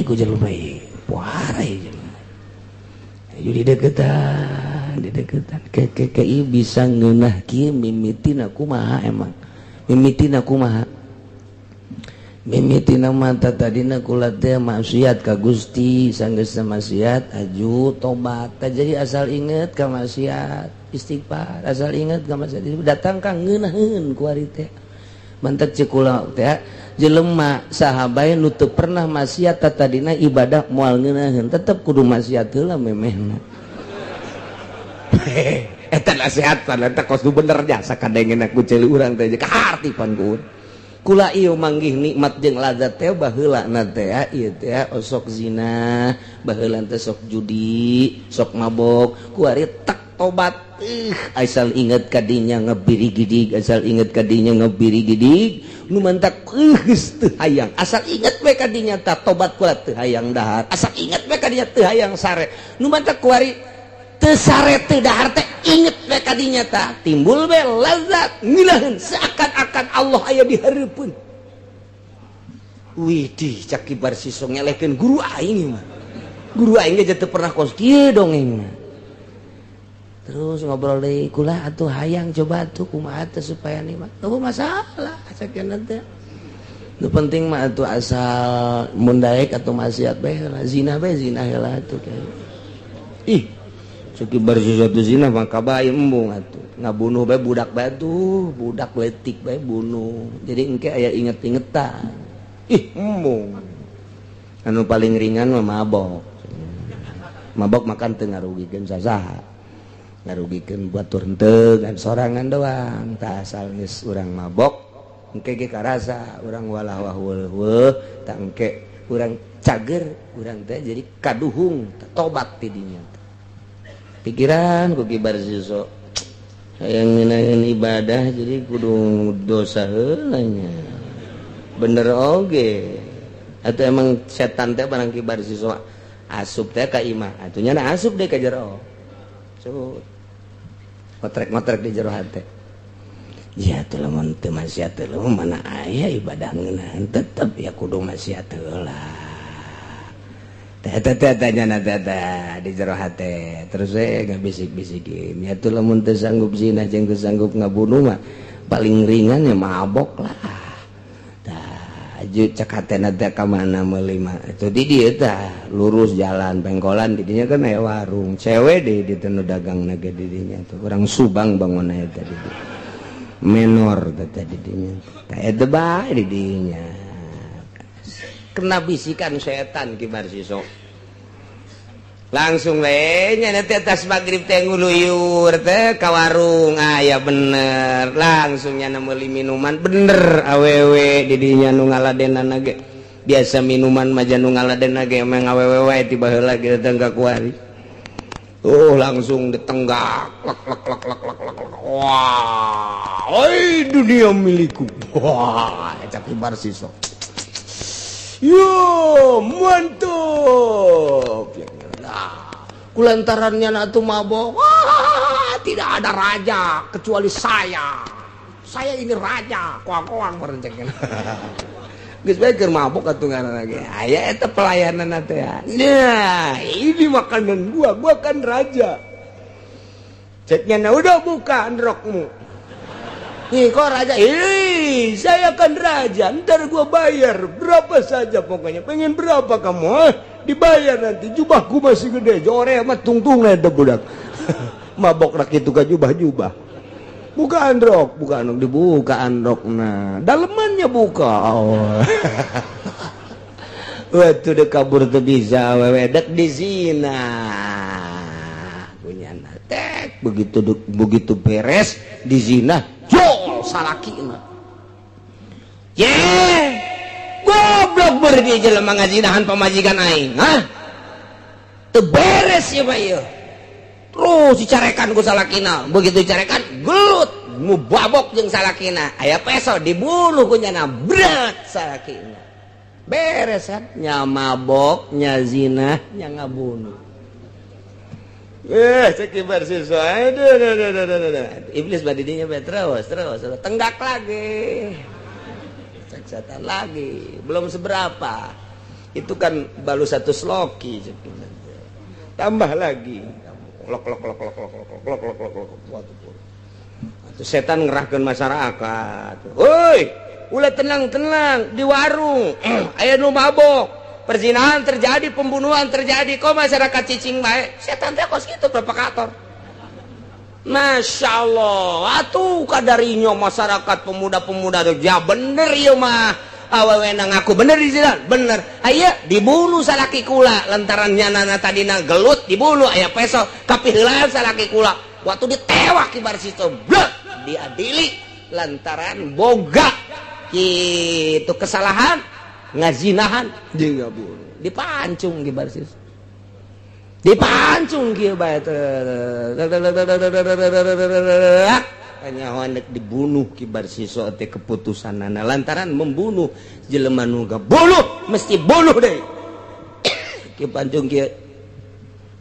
ku jelema ieu puarai ayo di deketan ke ieu bisa ngeunah kieu mimitina kumaha emang mimitina kumaha mimitina mata tadina kula teh maksiat ka Gusti sanggeus maksiat aju tobat jadi asal inget ka maksiat istighfar asal inget ka maksiat datang ka ngeunaheun ku ari teh mantek ceuk kula teh jelema sahabae nu teu pernah maksiat tadina ibadah moal ngeunaheun tetep kudu maksiat heula memehna eta nasehatan eta kos bener jasa kadengin aku celi urang teh kahartipan ku kula ieu manggih nikmat jeung lazat teh baheulana teh ieu teh sok zina baheula teh sok judi sok mabok ku ari tek tobat asal inget kadinya ngebiri gidig asal inget kadinya ngebiri gidig nu mantak geus teu hayang asal inget we kadinya tah tobat kula teu hayang dahar asal inget we kadinya teu hayang sare nu mantak ku ari teu sare teu dahar teh inget we kadinya tah timbul we lazat ngilaheun seakan-akan Allah aya di hareupeun widih cak kibar siso ngelehkeun guru aing mah guru aing ge teu pernah kos kieu dongeng mah. Terus ngobrol deui kula atuh hayang coba atuh kumaha teh supaya nikmat. Teu masalah sakeuna teh. Nu penting mah atuh asal mun daek atuh maksiat bae heula. Zina bae zina heula atuh kieu. Ih, ceuk bersih satu zina mah kabae embung atuh. Ngabunuh bae budak bae tuh, budak letik bae bunuh. Jadi engke aya inget-ingetan. Ih, embung. Anu paling ringan mah mabok. Mabok makan teu ngarugikeun sasaha. Ngarugikeun batur henteu kan sorangan doang tah asal geus urang mabok engke ge karasa urang walah weuh tah engke urang cager urang teh jadi kaduhung tobat ti dinya pikiran ku kibar siso hayang ngeunaheun ibadah jadi kudu dosa heula nya bener oge atuh emang setan teh barang kibar siso asup teh ka imah atuh nya asup deui ka jero ngotrek-ngotrek di jero hate ya tuh lamun teu maksiat teh mana aya ibadah ngeunaheun tetep ya kudu maksiat heula teh tanya di jero hate terus ngabisik-bisikin ya tuh lamun teu sanggup zina jeung teu sanggup ngabunuh mah paling ringan ya mabok lah cek hatena teh ka mana meuli mah atuh di dieu tah lurus jalan pengkolan di dinya kan aya warung cewek deui di teu dagangna ge di dinya tuh urang Subang bangunna eta di dieu menor teh di dinya tah eta bae di dinya kena bisikan setan kibar siso langsung we nya teh tas magrib teh nguluyur teh ka warung aya bener langsung nya meuli minuman bener awewe di dinya nu ngaladenana ge biasa minuman mah nu ngaladenna ge emang awewe wae tiba heula ge datang ka kuari langsung ditenggak lek wah oi dunia milikku wah eta kibar siso yo mantap kulantarannya natu mabok wah tidak ada raja kecuali saya ini raja koang-koang merencengkeun geus bae keur mabok atuh ge aya eta pelayanan teh nah ini makanan gua kan raja ceknya udah buka rokmu nih kok raja saya kan raja ntar gua bayar berapa saja pokoknya pengen berapa kamu dibayar nanti jubahku masih gede jore mah tungtung ada budak mabok rak itu ka jubah buka androk dibuka androkna dalemannya buka waktu dek kabur teu bisa awewe dek di zina punyana tek begitu beres di zina jol salakina goblok beri jelema ngazinahan pamajikan aing teu beres ya mah ieu terus dicarekan ku salakina begitu dicarekan gelut mubabok jeung salakina aya peso dibunuh ku nyana bret salakina beres kan nya mabok nya zina nya ngabunuh cek kibar siswa aduh iblis badidinya terus tenggak lagi setan lagi belum seberapa itu kan baru satu sloki tambah lagi lok itu setan ngerahkan masyarakat woi ulah tenang di warung aya nu mabok perzinahan terjadi pembunuhan terjadi kok masyarakat cicing bae setan teh kos kitu provokator Masya Allah atuh kadarinya masyarakat pemuda-pemuda ya bener ya mah awewe ngaku bener di sini bener aya dibunuh salaki kula lantaran nyanana tadina gelut dibunuh aya peso tapi heula salaki kula waktu ditewak ki Barsiso blek diadili lantaran boga kitu kesalahan ngazinahan jeung ngabunuh dipancung ki Barsiso dipancung kieu bae nyawa nek dibunuh ki Barsiso teh keputusanana lantaran membunuh jelema nu bunuh mesti bunuh deui ki pancung kieu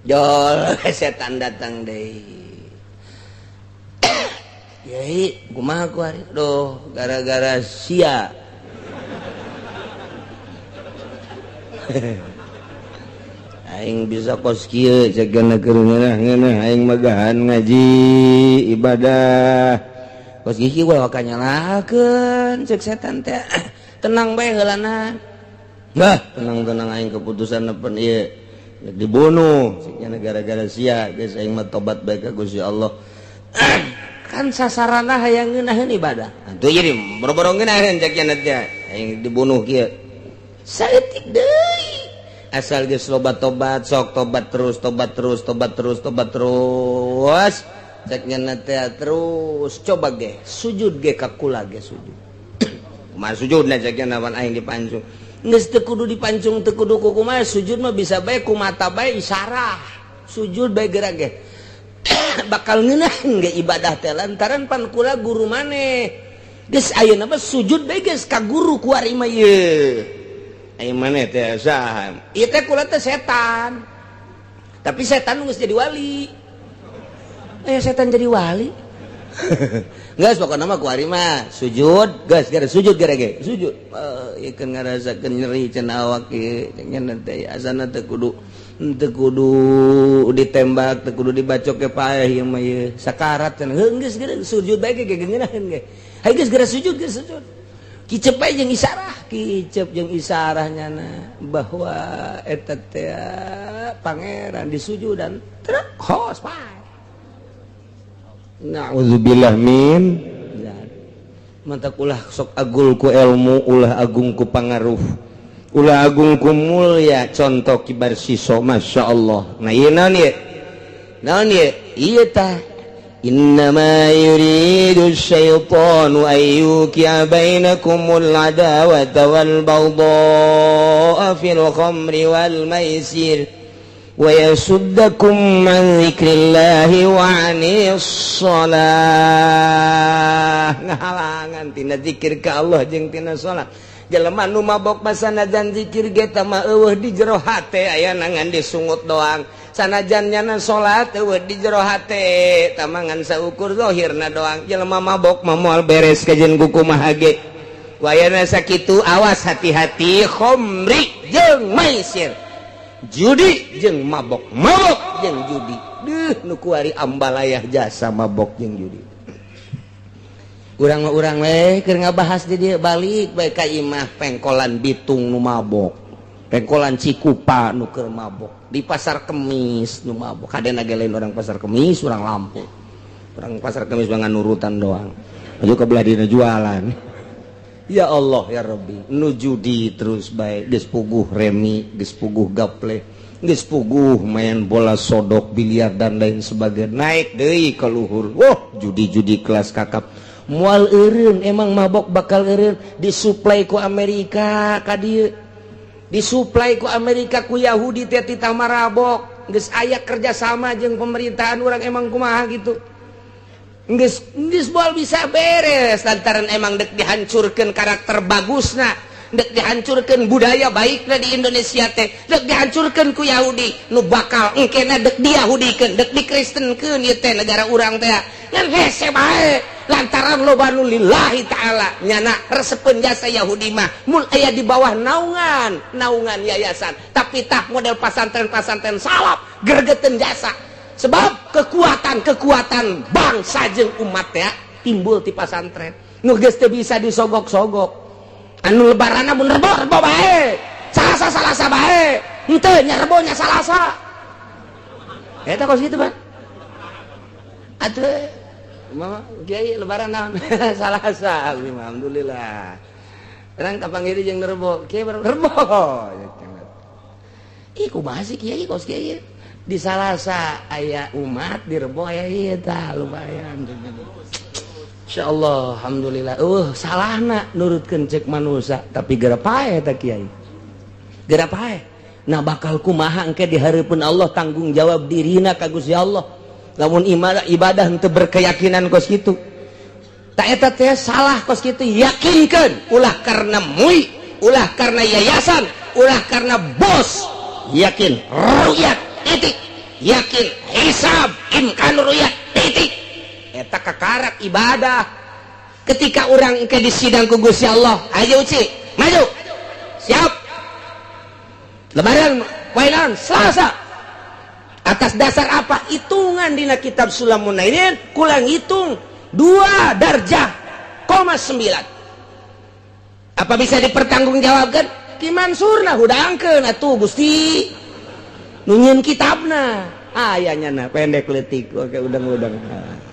jol setan datang deui Yai kumaha ku ari doh gara-gara sia aing bisa kos kieu cegana keureunan ngeunah aing magahan ngaji ibadah kos kieu we wakanyalakeun ceuk setan teh tenang bae heulana bah tenang-tenang aing keputusan nepen ieu nek dibunuh cegana gara-gara sia geus aing mah tobat bae ka Gusti Allah kan sasaranna hayang ngeunaheun ibadah atuh jadi boro-boro ngeunaheun cegana teh aing dibunuh kieu saeutik deui asal geus loba tobat sok tobat terus cek nyana teh terus coba ge sujud ge ka kula ge sujud kumaha sujudna cek nyana wan aing dipancung geus teu kudu dipancung teu kudu kumaha sujud mah bisa bae ku mata bae isyarah sujud bae gerak ge bakal ngeunaheun ge ibadah teh lantaran pan kula guru maneh geus ayeuna mah sujud bae geus ka guru ku ari mah ye aing maneh teh saha ieu teh kula teh setan tapi setan geus jadi wali setan jadi wali geus pokona mah ku ari mah sujud geus gara sujud gara ge sujud ikeun ngarasakeun nyeri cenah awak ieu cenah teh asana teu kudu ditembak teu kudu dibacok ke paeh ieu mah ieu sakarat cenah geus gara sujud bae ge ngeunaheun ge hayu geus gara sujud geus sujud kicep bae jeung isarah kicep jeung isarahnya bahwa eta teh pangeran disujudan trek hos pae na'udzubillah min mantak ulah sok agul ku ilmu ulah agung ku pangaruh ulah agung ku mulya contoh ki Barsiso masyaallah nah ieu naon ieu ieu tah innama yuridu syaitanu ayyuki'a bainakumul adawata wal baghdha'a fil khamri wal maisir wa yasuddakum an dzikrillahi wa 'anis shalah ngahalangan tina zikir ka Allah jeung tina salat jelema nu mabok pasanajan zikir ge tah mah eueuh di jero hate aya nangan disungut doang sanajan nyana salat eueuh di jero hate tah mangan saukur zahirna doang jelema mabok mah moal beres kajen kumaha ge wayana sakitu awas hati-hati khamri jeung maisir judi jeung mabok jeung judi nu kuari ambalayah jasa mabok jeung judi urang we keur ngabahas di dieu balik bae ka imah pengkolan bitung nu mabok pengkolan Cikupa nu keur mabok di pasar Kemis nu mabok kadena ge lain orang pasar Kemis urang Lampung orang pasar Kemis mah nurutan doang aju ka belah dina jualan ya Allah ya Rabbi nu judi terus bae geus puguh remi geus puguh gaple geus puguh main bola sodok biliar dan lain sebagainya naik deui ka luhur wah judi-judi kelas kakap moal eureun emang mabok bakal eureun disuplai ku Amerika ka dieu disuplai ku Amerika ku Yahudi teh ti tamarabok geus aya kerjasama jeung pemerintahan urang emang kumaha gitu geus moal bisa beres lantaran emang dek dihancurkeun karakter bagusna dek dihancurkeun budaya baikna di Indonesia teh dek dihancurkeun ku Yahudi nu bakal engkena dek diyahudikeun dek dikristenkeun ieu teh negara urang teh ngan hese bae lantaran loba nu lillahi ta'ala nyana resepeun jasa Yahudi mah mun aya di bawah naungan yayasan tapi tah model pasantren salap gregeteun jasa sebab kekuatan bangsa jeung umat ya timbul ti pasantren nu geus teu bisa disogok-sogok anu lebaranna mun rebo bae salasa bae henteu nya rebo nya salasa eta kos kitu Pak atuh mama kiai lebaran naon salasa alhamdulillah terang kapanggih jeung rebo kiai rebo iku masih kiai kos kiai di Salasa aya umat di Rebo aya ieu tah lumayan. Insyaallah alhamdulillah. Salahna nurutkeun cek manusia tapi geura pae tah kiai. Geura pae. Nah bakal kumaha engke di hareupeun Allah tanggung jawab dirina ka Gusti Allah. Lamun ibadah henteu berkeyakinan kos kitu. Tak eta teh salah kos kitu yakinkeun ulah karena mui, ulah karena yayasan, ulah karena bos. Yakin ru'yat titik. Yakin hisab imkan ru'yat titik. Eta kakarak ibadah. Ketika orang engke disidang ku Gusti Allah, ayo uci, maju. Siap. Lebaran poenan Selasa. Atas dasar apa? Hitungan dina kitab Sulamun Nainin kulang hitung 2 darjah, 9. Apa bisa dipertanggungjawabkan? Ki Mansurna hudangkeun atuh Gusti. Nunyeun kitabna. Ayahnya na pendek leutik oke udang-udang.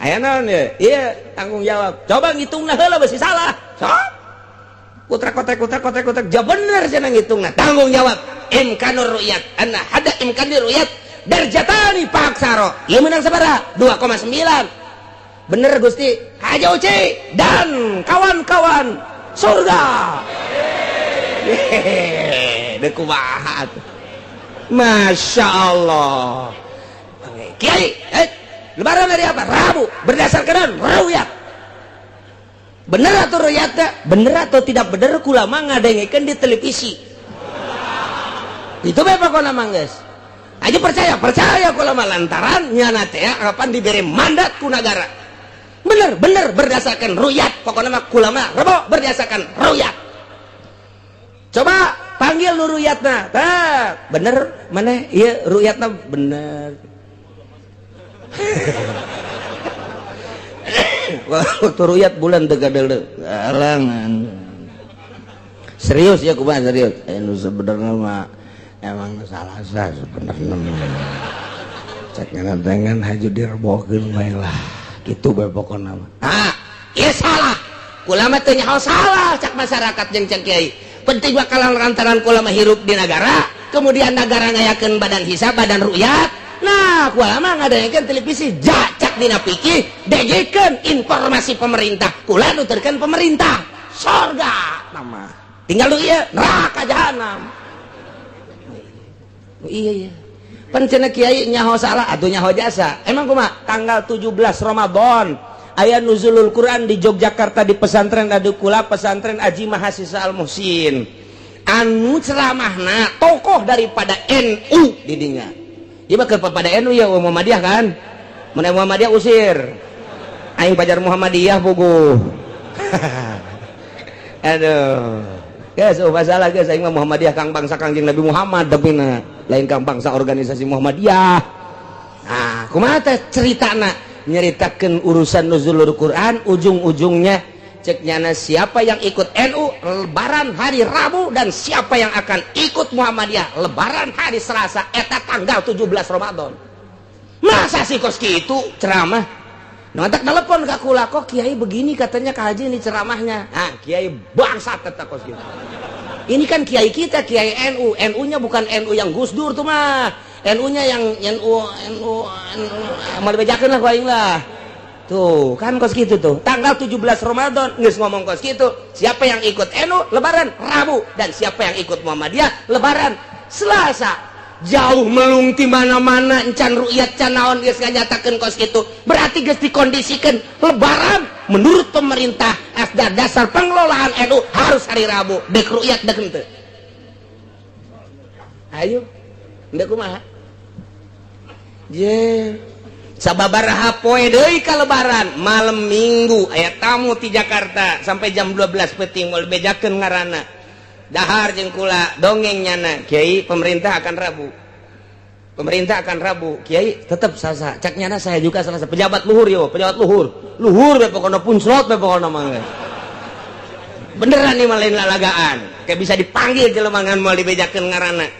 Aya naon ye? Iya, tanggung jawab. Coba ngitungna heula besi salah. Sok. Kutek jawab bener cenah ngitungna. Tanggung jawab. Imkanur ru'yat. Anna hada imkanir ru'yat darjatani paksaro. Ieu menang sabaraha? 2,9. Bener Gusti. Haja uci dan kawan-kawan surga. Dek kumaha atuh. Masya Allah. Kiai, lebaran hari apa? Rabu. Berdasarkan ru'yat. Bener atau ru'yatnya? Bener atau tidak bener kulama ngadengikeun di televisi. Itu bae pokona mah geus. Aja percaya kulama lantaran nyana teh kapan diberi mandat ku negara. Bener berdasarkan ru'yat. Pokona mah kulama rebo berdasarkan ru'yat. Coba panggil nu ru'yatna. Tah, bener maneh ieu ru'yatna bener. Waktu ru'yat bulan tegadel alangan. Serius ya kumaha serius. Anu sebenarnya mah emang salah sebenarnya. Cek ngantengan haju direbokeun bae lah. Kitu bae pokona mah. Ah, ieu salah. Kula mah teu nyaho salah cak masyarakat jeung cek kiai. Penting bakalan lantaran kula mah hirup di negara, kemudian negara ngayakeun badan hisab, badan ru'yat. Nah, kula mah ngadaengkeun televisi jacak dina pikih, degekeun informasi pemerintah. Kula nuturkeun pemerintah. Sorga nama. Tinggal lu ieu neraka jahanam. Iya. Pan cenah kiai nyaho salah atuh nyaho jasa. Emang kumaha? Tanggal 17 Ramadan aya nuzulul Quran di Yogyakarta di pesantren Adukula, pesantren Aji Mahasiswa Al Muhsin. Anu ceramahna tokoh daripada NU di dinya. Ieu mah kepada NU ya Muhammadiyah kan. Mun Muhammadiyah usir. Aing pajar Muhammadiyah puguh. Aduh. Geus masalah geus aing mah Muhammadiyah kang bangsa Kangjeng Nabi Muhammad tapi lain kang bangsa organisasi Muhammadiyah. Nah, kumaha teh ceritana? Nyeritakeun urusan nuzulul Quran, ujung-ujungnya cek nyana siapa yang ikut NU lebaran hari Rabu dan siapa yang akan ikut Muhammadiyah lebaran hari Selasa eta tanggal 17 Ramadan. Masa sih kos kitu ceramah? Nontak telepon ka kula kok kiai begini katanya ka haji ini ceramahnya. Ah, kiai bangsat eta kos kitu. Ini kan kiai kita, kiai NU. NU-nya bukan NU yang Gus Dur tuh mah. NU-nya yang NU mau dibejakeun lah ku aing lah. Tuh, kan kos gitu tuh. Tanggal 17 Ramadan geus ngomong kos gitu. Siapa yang ikut NU lebaran Rabu dan siapa yang ikut Muhammadiyah lebaran Selasa. Jauh melung ti mana-mana encan ru'yat can naon geus nganyatakeun kos gitu. Berarti geus dikondisikeun lebaran menurut pemerintah dasar pengelolaan NU harus hari Rabu. Dek ru'yat dek henteu. Ayo. Ndek kumaha? Je. Sababaraha poe deui ka lebaran, malam Minggu aya tamu ti Jakarta sampai jam 12 peuting moal bejakeun ngaranna. Dahar jeung kula dongeng nyana, Kiai pemerintah akan Rabu. Pemerintah akan Rabu, Kiai tetap sasa. Cak nyana saya juga salah pejabat luhur yo, pejabat luhur. Luhur be pokona punclot be pokona mah. Beneran nih malain lalagaan. Kayak bisa dipanggil jelema ngan moal dibejakeun ngaranna.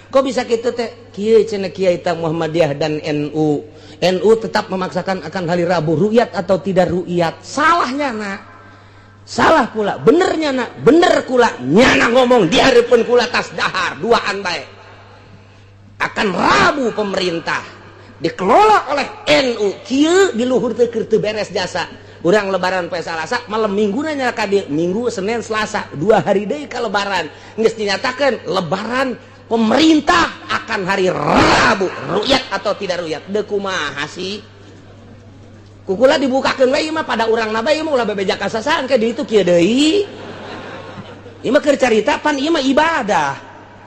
Kok bisa gitu teh? Kiai cenah Kiai ta Muhammadiyah dan NU. NU tetap memaksakan akan hari Rabu ru'yat atau tidak ru'yat. Salahnya nak. Salah kula, benernya nak, bener kula. Nyana ngomong di hareupeun kula tas dahar duaan bae. akan Rabu pemerintah dikelola oleh NU kieu di luhur teu keur teu beres jasa urang lebaran poe Salasa malam minggu nanya ka dieu Minggu Senin Selasa 2 hari deui ka lebaran geus dinyatakeun lebaran pemerintah akan hari Rabu ru'yat atau tidak ru'yat deuk kumaha sih kukula dibukakeun we ieu mah pada urangna bae ieu mah ulah bebeja kasasaan ke di itu kieu deui ieu mah keur carita pan ieu mah ibadah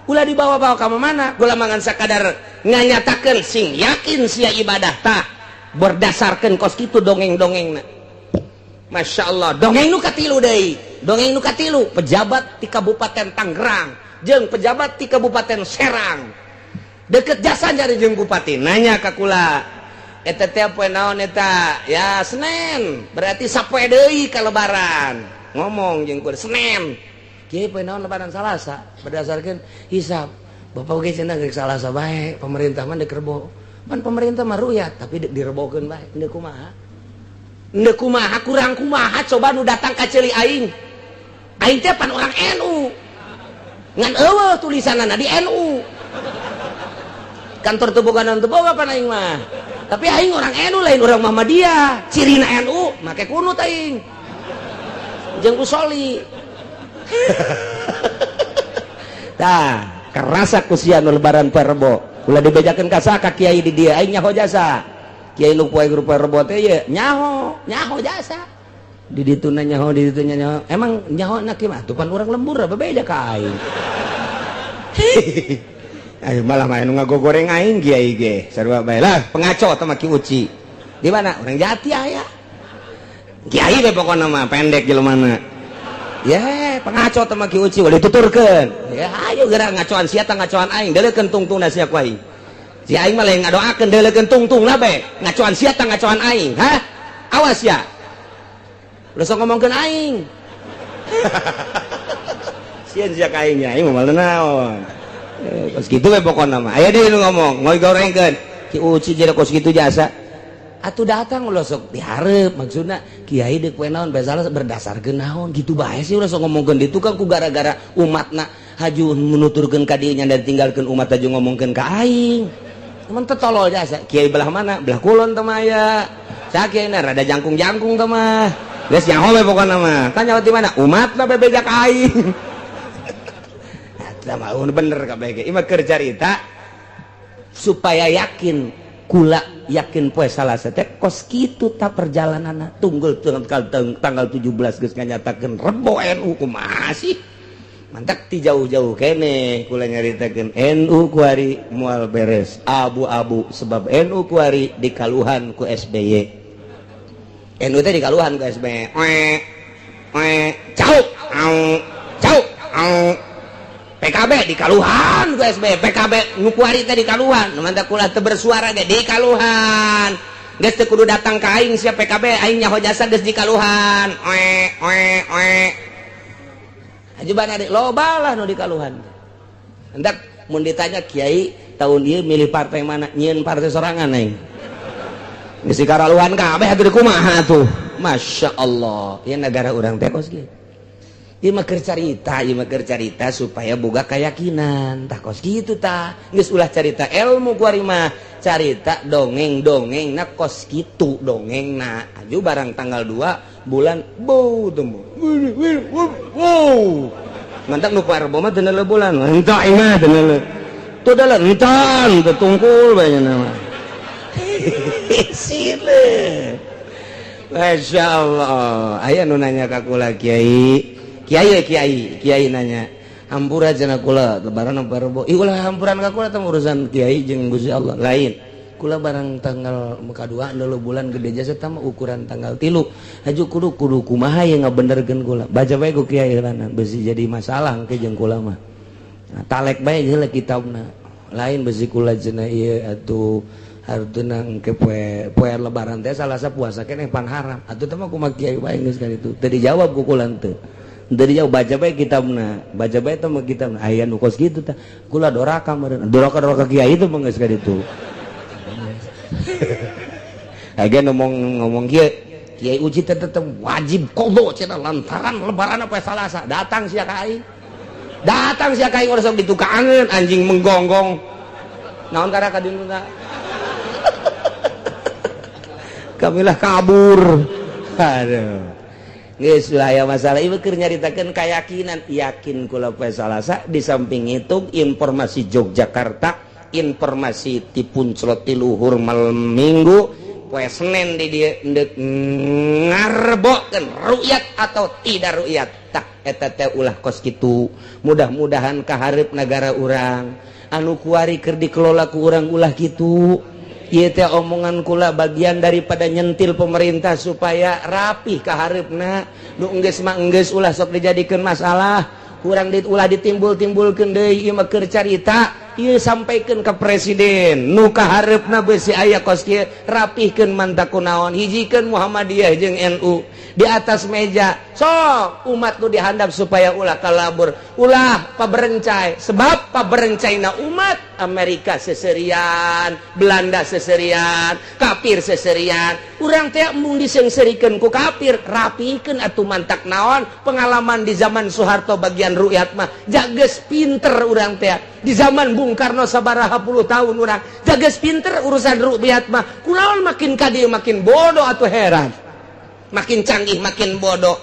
ulah dibawa-bawa ka mana ulah mangan sakadar nganyatakeun sing yakin sia ibadah tah berdasarkan kos kitu dongeng-dongengna Masya Allah dongeng nu katilu deui dongeng nu katilu pejabat di Kabupaten Tangerang jeung pejabat di Kabupaten Serang deket jasa jadi jeung bupati nanya ka kula eta teh poe naon eta ya Senin berarti sapoe deui ka lebaran ngomong jeung kula Senin kieu poe naon lebaran Salasa berdasarkan hisab Bapak ge cenah geus Salasa bae pemerintah mah deuk rebo pan pemerintah mah ru'yat tapi direbokeun bae deuk kumaha ndeu kumaha kurang kumaha coba nu datang ka ceuli aing teh pan orang NU ngan eueuh tulisanana di NU kantor teu boga naon teu boga pan aing mah tapi aing orang NU lain orang Muhammadiyah cirina NU make kunut aing jeung usoli tah karasa kusian lebaran poe Rebo ulah dibejakeun ka saka kiai di dieu aing nyaho jasa kiai nu poe grup Rebo teh ye nyaho jasa di ditu nyaho di ditu nyaho emang nyaho na kieu mah tupan urang lembur bebeja ka aing ayo malah mah nu ngagogoreng aing kiai ge sarua bae lah pengaco teh mah Ki Uci di mana urang Jati aya kiai we pokona mah pendek jelemana ya pengaco teh mah Ki Uci ulah dituturkeun ya ayo geura ngacoan sia teh ngacoan aing deulekeun tungtungna sia ku aing si aing mah lain ngadoakeun deulekeun tungtungna bae ngacoan sia teh ngacoan aing ha awas ya udah sok ngomongkeun aing sieun sia ka aing ya aing mah malih naon kos kitu we pokona mah aya deui nu ngomong ngoy gorengkeun Ki Uci jadi kos kitu jasa atuh datang ulah sok dihareup maksudna kiai deuk poe naon bae salah berdasarkeun naon gitu bae sih ulah sok ngomongkeun ditu kan ku gara-gara umatna haju menuturkeun ka dieu nya dan tinggalkeun umat haju ngomongkeun ka aing teman teh tolol jasa kiai belah mana belah kulon teh mah aya saha kiaina rada jangkung-jangkung teh mah geus nyaho we pokona mah kan nyaho di mana umat mah bebeja ka aing eta mah bener kabeh ge ieu mah keur carita supaya yakin kula yakin poe Salasa teh kos kitu ta perjalananna tunggul tanggal 17 geus nganyatakeun Rebo NU kumaha sih mantak ti jauh-jauh kene kula nyaritakeun NU kuari moal beres abu-abu sebab NU kuari dikaluhan ku SBY NU teh dikaluhan ku SBY cau PKB dikaluhan ku SBY PKB nu kuari teh dikaluhan mantak kula teu bersuara ge dikaluhan geus teu kudu datang ka aing sia PKB aing nyaho jasa geus dikaluhan ajuban adik loba lah nu dikaluhan hendak mun ditanya kiai tahun ieu milih partai mana nyieun partai sorangan aing geus dikaluhan kabeh atuh kumaha atuh Masya Allah ieu negara urang teh kos kieu ieu mah keur carita supaya boga keyakinan tah kos kitu tah geus ulah carita ilmu kuari mah carita dongeng-dongeng na kos kitu dongengna aju barang tanggal 2 bulan bau temu wow mantak nu Rebo mah teu neuleuh bulan entah ieu mah teu neuleuh tuh dalan entan teu tungkul bae nama sile Masya Allah aya nu nanya ka kula kiai nanya hampura cenah kula lebaran apa Rebo ih ulah hampuran ka kula teh urusan kiai jeung Gusti Allah lain kula barang tanggal muka 2 dulu bulan gede jasa tama ukuran tanggal 3 haju kudu kumaha yang ngabenerkeun kula baca bae ku kiai lana besi jadi masalah ke jeung kula mah nah, talek bae heula kitabna lain besi kula cenah ieu atuh hartuna engke poe lebaran teh Salasa puasa keneh pan haram atuh teh mah kumaha kiai bae geus kan itu teu dijawab ku kula teu dari jauh baca bae kitabna baca bae teh mah kitabna aya nu kos kitu teh kula doraka meureun doraka kiai itu mah geus ka ditu agen ngomong kiai Uci teh tetep wajib qodho cenah lantaran lebaran poe Salasa datang sia ka aing urang sok ditukangeun anjing menggonggong naon karena kadin teh kamilah kabur aduh geus aya masalah ieu keur nyaritakeun kayakinan yakin kula poe Salasa di samping itu informasi Yogyakarta informasi ti Punclot ti luhur malam Minggu poe Senin di dieu endek ngarebokeun ru'yat atau tidak ru'yat tak eta teh ulah kos kitu mudah-mudahan kaharep negara urang anu kuari keur dikelola ku urang ulah kitu. Ieu teh omongan kula bagian daripada nyentil pemerintah supaya rapih kaharepna nu enggeus mah enggeus ulah sok dijadikeun masalah urang ulah ditimbul-timbulkeun deui ieu mah keur carita ieu sampaikeun ka presiden nu kaharepna beusi aya kos kieu rapihkeun manta kunaon hijikeun Muhammadiyah jeung NU di atas meja sok umat nu dihandap supaya ulah kalabur ulah paberencai sebab paberencaina umat Amerika seserian Belanda seserian kafir seserian urang teh mung disengserikeun ku kafir rapihkeun atuh mantak naon pengalaman di zaman Soeharto bagian ru'yat mah jageus pinter urang teh di zaman Bung Karno sabaraha puluh tahun urang jageus pinter urusan ru'yat mah kunaon makin kadieu makin bodoh atuh heran makin canggih makin bodoh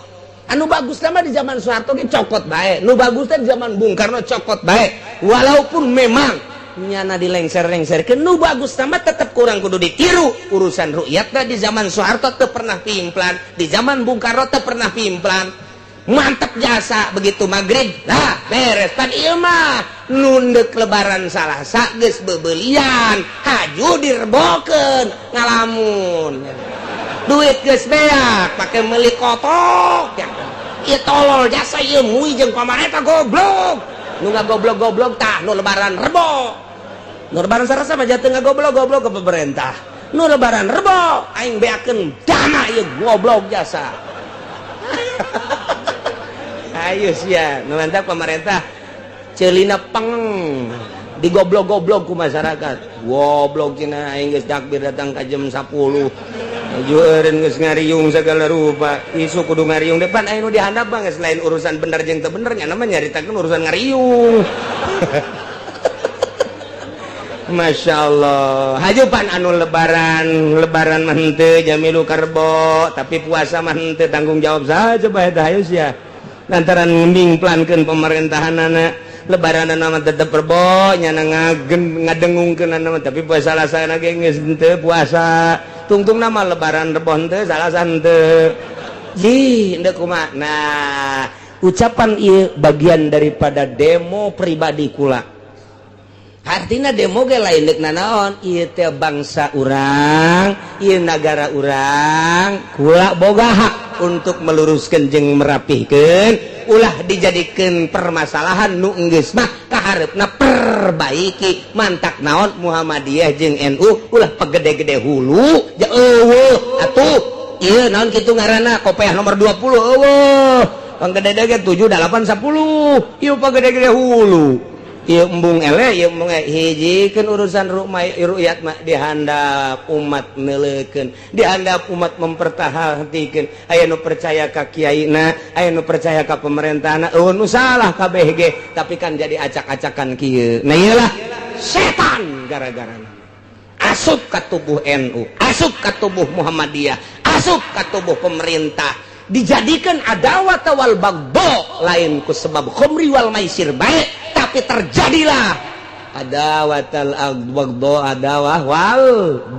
anu bagus nama di zaman Soeharto ge cokot bae nu bagus teh di zaman Bung Karno cokot bae walaupun memang nyana dilengser-lengserkeun nu bagus nama tetep kurang kudu ditiru urusan ru'yatna di zaman Soeharto teu pernah pimplan di zaman Bung Karno teu pernah pimplan mantap jasa begitu maghrib lah beres pan ieu mah nundek lebaran Salasa geus beubeulian haju direbokeun ngalamun duit geus beak pake meuli kotok ya ieu tolol jasa ieu mui jeung pamarentah goblok nu ngagoblok-goblok tah nu lebaran rebo nu lebaran Salasa mah jatuh ngagoblok-goblok ke pemerintah nu lebaran rebo aing beakeun dana ieu goblok jasa ayo sia nu mantap pemerintah ceulina peng digoblok-goblok ku masyarakat goblok cenah aing geus takbir datang ka jam 10 jueureun geus ngariung segala rupa isu kudu ngariung depan aya nu dihandap mah geus lain urusan bener jeung teu bener nya mah nyaritakeun urusan ngariung Masya Allah hajupan anu lebaran mah henteu jamilu karbo tapi puasa mah henteu tanggung jawab saja bae teh hayu sia lantaran ngimingplankeun pemerintahanana lebaran nama tetep perbo nyana ngadengungkeun nama tapi puasa Salasa ge geus henteu puasa tungtung nama lebaran rebo henteu Salasa henteu ji henteu kumaha nah ucapan ieu bagian daripada demo pribadi kula artina demo ge lain deuk naon ieu teh bangsa urang ieu nagara urang kula boga hak untuk meluruskeun jeung merapihkeun ulah dijadikeun permasalahan nu enggeus mah kaharepna perbaiki mantak naon Muhammadiyah jeung NU ulah pegede-gede hulu ja eueuh atuh ieu naon kitu ngaranna kopiah nomor 20 eueuh panggede ge 7 8 10 ieu pegede-gede hulu ieu embung ele ieu embung hijikeun urusan ru'yat mah dihandap umat neuleukeun dihandap umat mempertahankeun aya nu percaya ka kiaina aya nu percaya ka pemerintahna nu salah kabeh ge tapi kan jadi acak-acakan kieu nah iyalah setan gara-garana asup ka tubuh NU asup ka tubuh Muhammadiyah asup ka tubuh pemerintah dijadikan adawat wal bagdo lain ku sebab khamri wal maisir baik tapi terjadilah adawatal bagdo adawah wal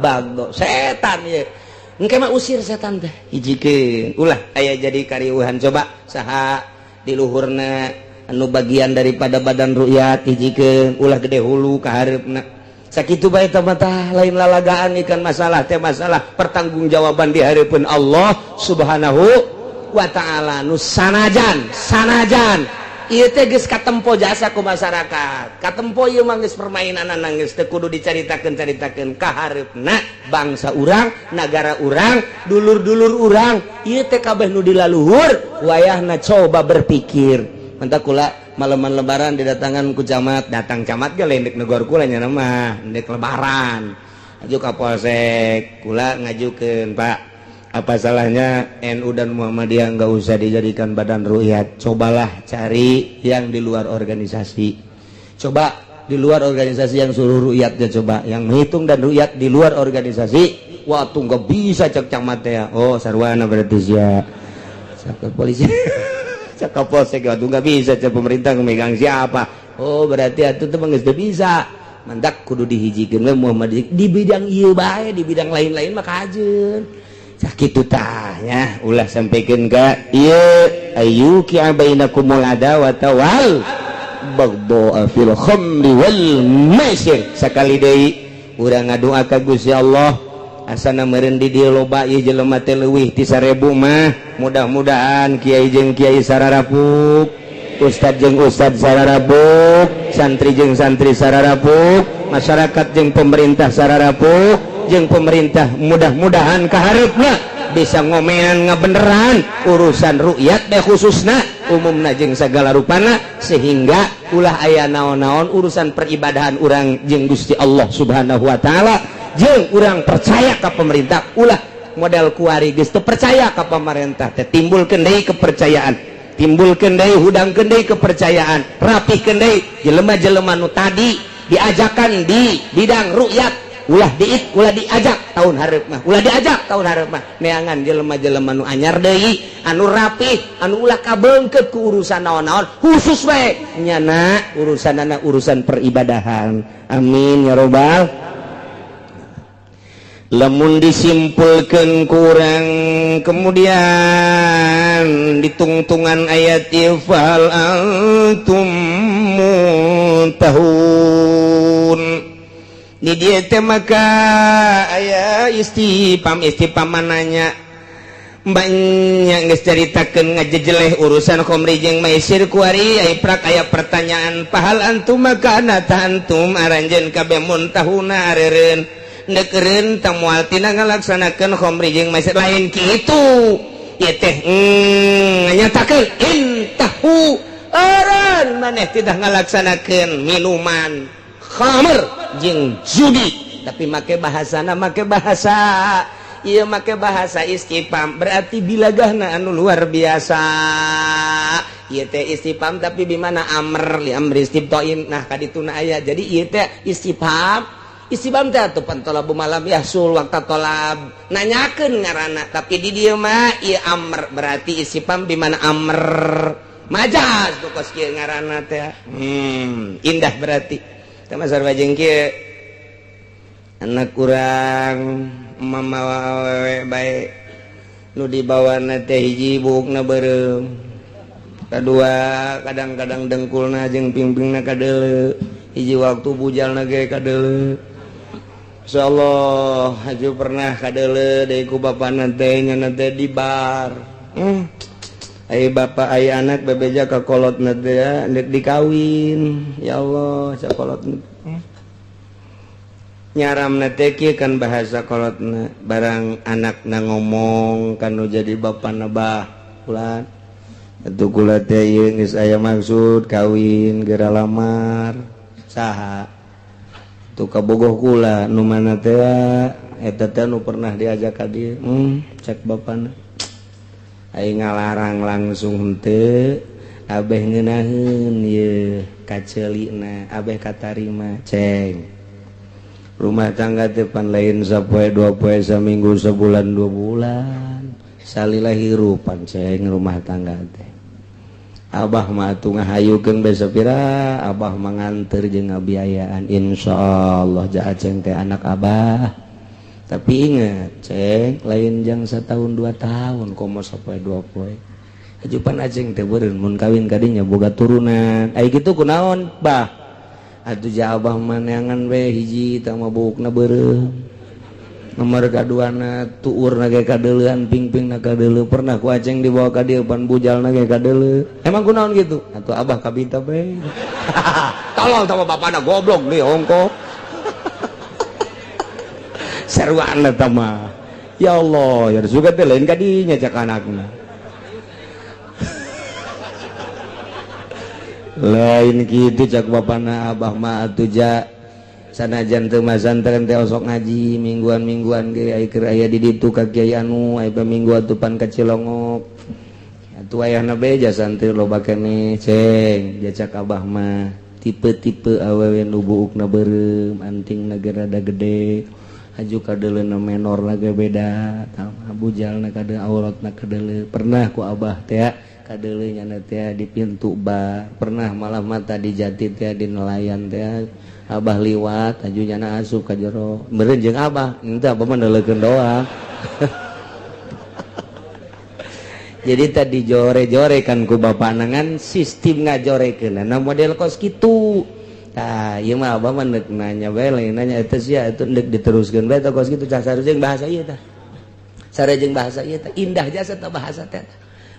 bagdo setan ya engke mah usir setan teh hijikeun ulah aya jadi karieuhan coba saha di luhurna anu bagian daripada badan ru'yat hijikeun ulah gede hulu ka hareupna sakitu bae tah lain lalagaan ikan masalah teh masalah pertanggungjawaban di hareupeun Allah Subhanahu wa ta'ala nu sanajan ieu teh geus katempo jasa ku masyarakat katempo ieu mah geus permainanna geus teu kudu dicaritakeun kahareupna bangsa urang nagara urang dulur-dulur urang ieu teh kabeh nu dilaluhur wayahna coba berpikir mantap kula malaman lebaran didatangan ku camat datang camat ge lain deuk negor kula nya mah deuk lebaran aju ka polsek kula ngajukeun Pak apa salahnya NU dan Muhammadiyah nggak usah dijadikan badan ru'yat cobalah cari yang di luar organisasi coba di luar organisasi yang suruh ru'yatnya coba yang menghitung dan ru'yat di luar organisasi waktu nggak bisa cek camat ya oh sarwana berarti ya cek polisi cek polsek waktu nggak bisa cek pemerintah memegang siapa oh berarti itu tuh nggak bisa mandak kudu dihijikeun we Muhammad di bidang ieu bae di bidang lain-lain mah kajeun sakitu tah nya ulah sampikeun ka ieu ayyuki bainakumul adawata wal baghdha fil khamri wal maisir sakali deui urang ngadoa ka Gusti Allah asana meureun di dieu loba ieu jelema teh leuwih ti 1000 mah mudah-mudahan kiai jeung kiai sararapuk ustad jeung ustad sararapuk santri jeung santri sararapuk masyarakat jeung pemerintah sararapuk jeung pemerintah mudah-mudahan kaharepna bisa ngomean ngabeneran urusan ru'yat deh khususna umumna jeung segala rupana sehingga ulah aya naon-naon urusan peribadahan urang jeung Gusti Allah Subhanahu wa taala jeung urang percaya ka pemerintah ulah model kuari geus teu percaya ka pemerintah teh timbulkeun deui kepercayaan timbulkeun deui hudangkeun deui kepercayaan rapihkeun deui jelema-jelema nu tadi diajakan di bidang ru'yat ulah diajak tahun hareup mah ulah diajak tahun hareup mah neangan jelema-jelema nu anyar deui anu rapih anu ulah kabeungkeut ku urusan naon-naon khusus we nyana urusanana urusan peribadahan amin ya robbal lamun disimpulkeun kurang kemudian ditungtungan ayat ifal antum muntahun di dia teh maka aya istifham mananya mbaknya geus caritakeun ngajejeleh urusan khamri jeung maisir kuari aya prak aya pertanyaan pahal antum maka anata antum aranjeun kabeh muntahuna areureun neukeun tang moal tina ngalaksanakeun khamri jeung maisir lain kitu ieu teh nyatakeun intahu aran maneh tidak ngalaksanakeun minuman khamr jeung judi tapi make bahasa ieu make bahasa istifham berarti bilagahna anu luar biasa ieu teh istifham tapi bimana amr li amri istiftain nah kadituna aya jadi ieu teh istifham teh atuh pantolabu malam yahsul waqta tolab nanyakeun ngaranna tapi di dieu mah ieu amr berarti istifham bimana amr majaz pokos kieu ngaranna teh indah berarti sama sarwa jeung kieu anak urang mama awewe bae nu dibawana teh hiji buukna beureum kadua kadang-kadang dengkulna jeung pingpingna kadeuleu hiji waktu bujalna ge kadeuleu insyaallah haju pernah kadeuleu deui ku bapana teh nyana teh di bar ai bapak ai anak bebeja ka kolotna teh dek dikawin ya Allah sakolotna nyaramna teh kieu kan bahasa kolotna barang anakna ngomong kanu jadi bapana bah ulah atuh kula teh ieu geus aya maksud kawin geura lamar saha tuh kabogoh kula nu mana teh eta teh nu pernah diajak ka dieu cek bapana aing ngalarang langsung henteu abeh ngeunaheun ieu kaceulina abeh katarima ceng rumah tangga teh pan lain sapoe dua poe saminggu sebulan 2 bulan salila hirupan ceng rumah tangga teh abah mah atuh ngahayukeun bae sapira abah manganteur jeung ngabiayaan insyaallah ja ceng teh anak abah tapi ingat ceng lain jang 1 tahun 2 tahun komo sapoe 2 poe ajupan aceng teh beureun mun kawin kadinya boga turunan ai kitu kunaon bah atuh ja abah maneangan we hiji tah mabukna beureum nomor kaduana tuurna ge kadeuleuan pingpingna kadeuleu pernah ku aceng dibawa ka dieu pan bujalna ge kadeuleu emang kunaon kitu atuh abah kabita bae tolong sama bapana goblok deui ongko sarwana tama ya Allah ya suga teh lain kadinya cak anakna lain kitu cak bapana abah mah atuh ja sanajan teu masantren teh osok ngaji mingguan ge ai keur aya di ditu ka kiai anu aya minggu atuh pan ka Cilongok atuh ayahna beja santri loba keneh ceng ja cak abah mah tipe-tipe awewe nu buukna beureum anting nagerada gede aju kadeleuna menor lagi beda tama bujalna kadeu auratna kadele pernah ku abah teh kadele nyana teh di pintu bar pernah malah mata di jati teh di nelayan teh abah liwat aju nyana asup ka jero meureun jeung abah henteu abah mah neulekeun doang jadi tadi jore-jore kan ku bapak nangan sistem ngajorekeun nah model kos kitu tah ieu mah abah mah neuk nanya bae lain nanya eta sia atuh neuk diteruskeun bae tah kos kitu cah sareng bahasa ieu tah sareng bahasa ieu tah indah jasa tah bahasa teh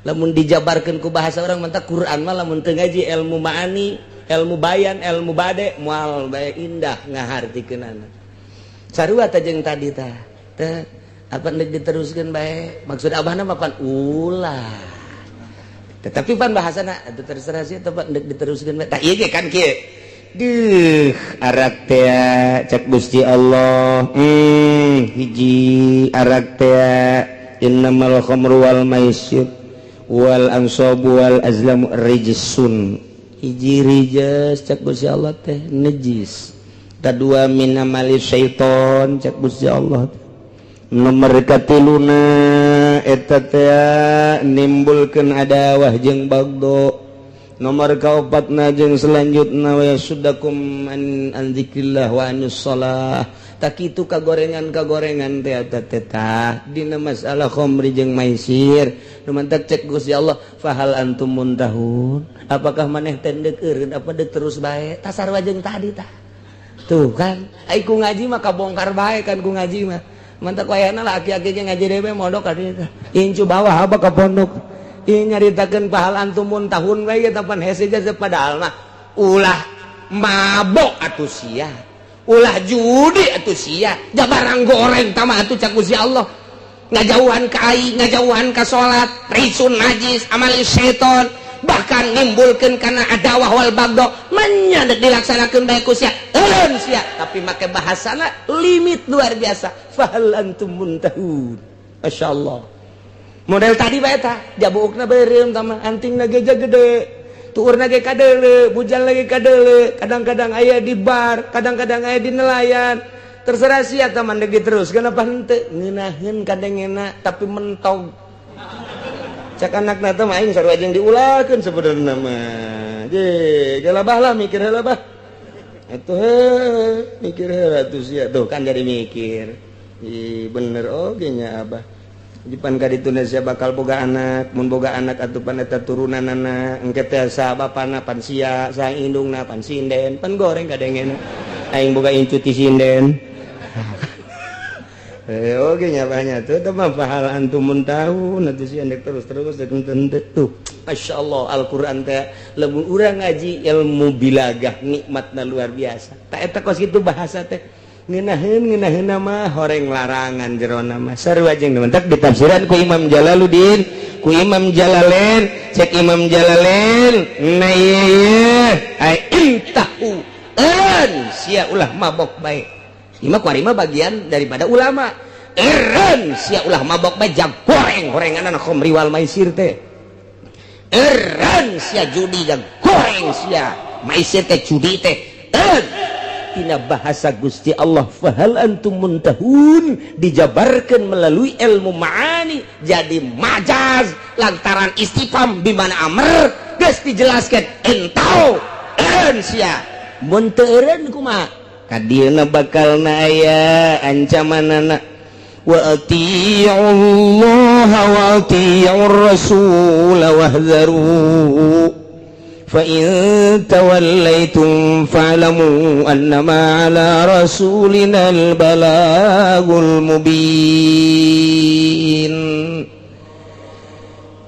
lamun dijabarkeun ku bahasa urang mah tah Quran mah lamun teu ngaji ilmu ma'ani ilmu bayan ilmu bade moal bae indah ngahartikeunana sarua tah jeung tadi tah teh apa nek diteruskan baik maksud abahna mah pan ulah tetapi pan bahasana itu terserah sih tempat nek diteruskan baik tah ieu ge kan kieu duh arak teh cek Gusti Allah hiji arak teh innamal khamru wal maisir wal ansabu wal azlamu rijsun hiji rijas cek Gusti Allah teh najis kadua min amali syaiton cek Gusti Allah nomor katiluna eta teh nimbulkeun adawah jeung bagdo nomor kaopatna jeung selanjutna wa yasuddakum an dzikrillah wa anus shalah tak kitu kagorengan teh eta teh dina masalah khamri jeung maisir nu mantak cek Gusti Allah fahal antum muntahun apakah maneh teh deuk eureun apa deuk terus bae tah sarua jeung tadi tah tuh kan ai ku ngaji mah kabongkar bae kan ku ngaji mah mantak wayahna lah aki-aki ge ngaji dewe modok ka dieu teh incu bawah apa ka pondok ieu nyaritakeun pahal antum muntahun we eta pan hese aja padahal mah ulah mabok atuh sia ulah judi atuh sia jabarang goreng tah mah atuh cak Gusti Allah ngajauhan ka ai ngajauhan ka salat risun najis amali setan bahkan nimbulkeun kana adawah wal bagdo manya dilaksanakeun bae ku sia eureun sia tapi make bahasana limit luar biasa fahal antum muntahun masyaallah model tadi bae tah jabuukna beureum tah mah antingna geja gede tuurna ge kadeule bujal lagi kadeule kadang-kadang aya di bar kadang-kadang aya di nelayan terserah sia tah mandeg diteruskeun apa henteu ngeunaheun kadengena tapi mentog cak anakna teh mah aing sarua jeung diulahkeun sabenerna mah je galabah lah mikir heula bah atuh mikir heula atuh sia tuh kan jadi mikir bener oge nya abah jipan ka dituna sia bakal boga anak mun boga anak atuh pan eta turunanana engke teh sa bapana pan sia sa indungna pan sinden pan goreng kadengena aing boga incu ti sinden oke nyapanya tuh teman pahal antum muntahun nanti sih andek terus tuh masya Allah Al-Quran teh lamun urang ngaji ilmu bilagah nikmatna luar biasa tak eta kos gitu bahasa teh ngeunaheun mah horeng larangan jero nama sarua jeung mentak ditafsiran ku Imam Jalaluddin ku Imam Jalalain cek Imam Jalalain nah ieu ai intahu sia ulah mabok bae imah kuarima bagian daripada ulama eren sia ulah mabok bae jag goreng-gorenganan khamri wal maisir teh eren sia judi jag goreng sia maisir teh judi teh tina bahasa Gusti Allah fahal antum muntahun dijabarkan melalui ilmu ma'ani jadi majaz lantaran istifham bimana amr geus dijelaskeun entau eren sia mun teu eureun kumaha kadieuna bakalna aya ancamanana wa atii'ullaha wa atii'ur rasul wahdharu fa in tawallaitum fa'lamu annama 'ala rasulinal balagul mubin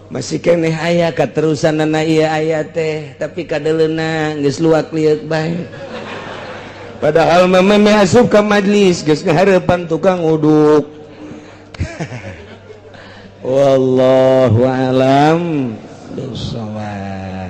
masih keneh aya katerusanana ieu aya teh tapi kadeleuna geus luak liuk bae padahal memang asup ke majlis geus ngahareupan tukang uduk wallahu alam bisawab.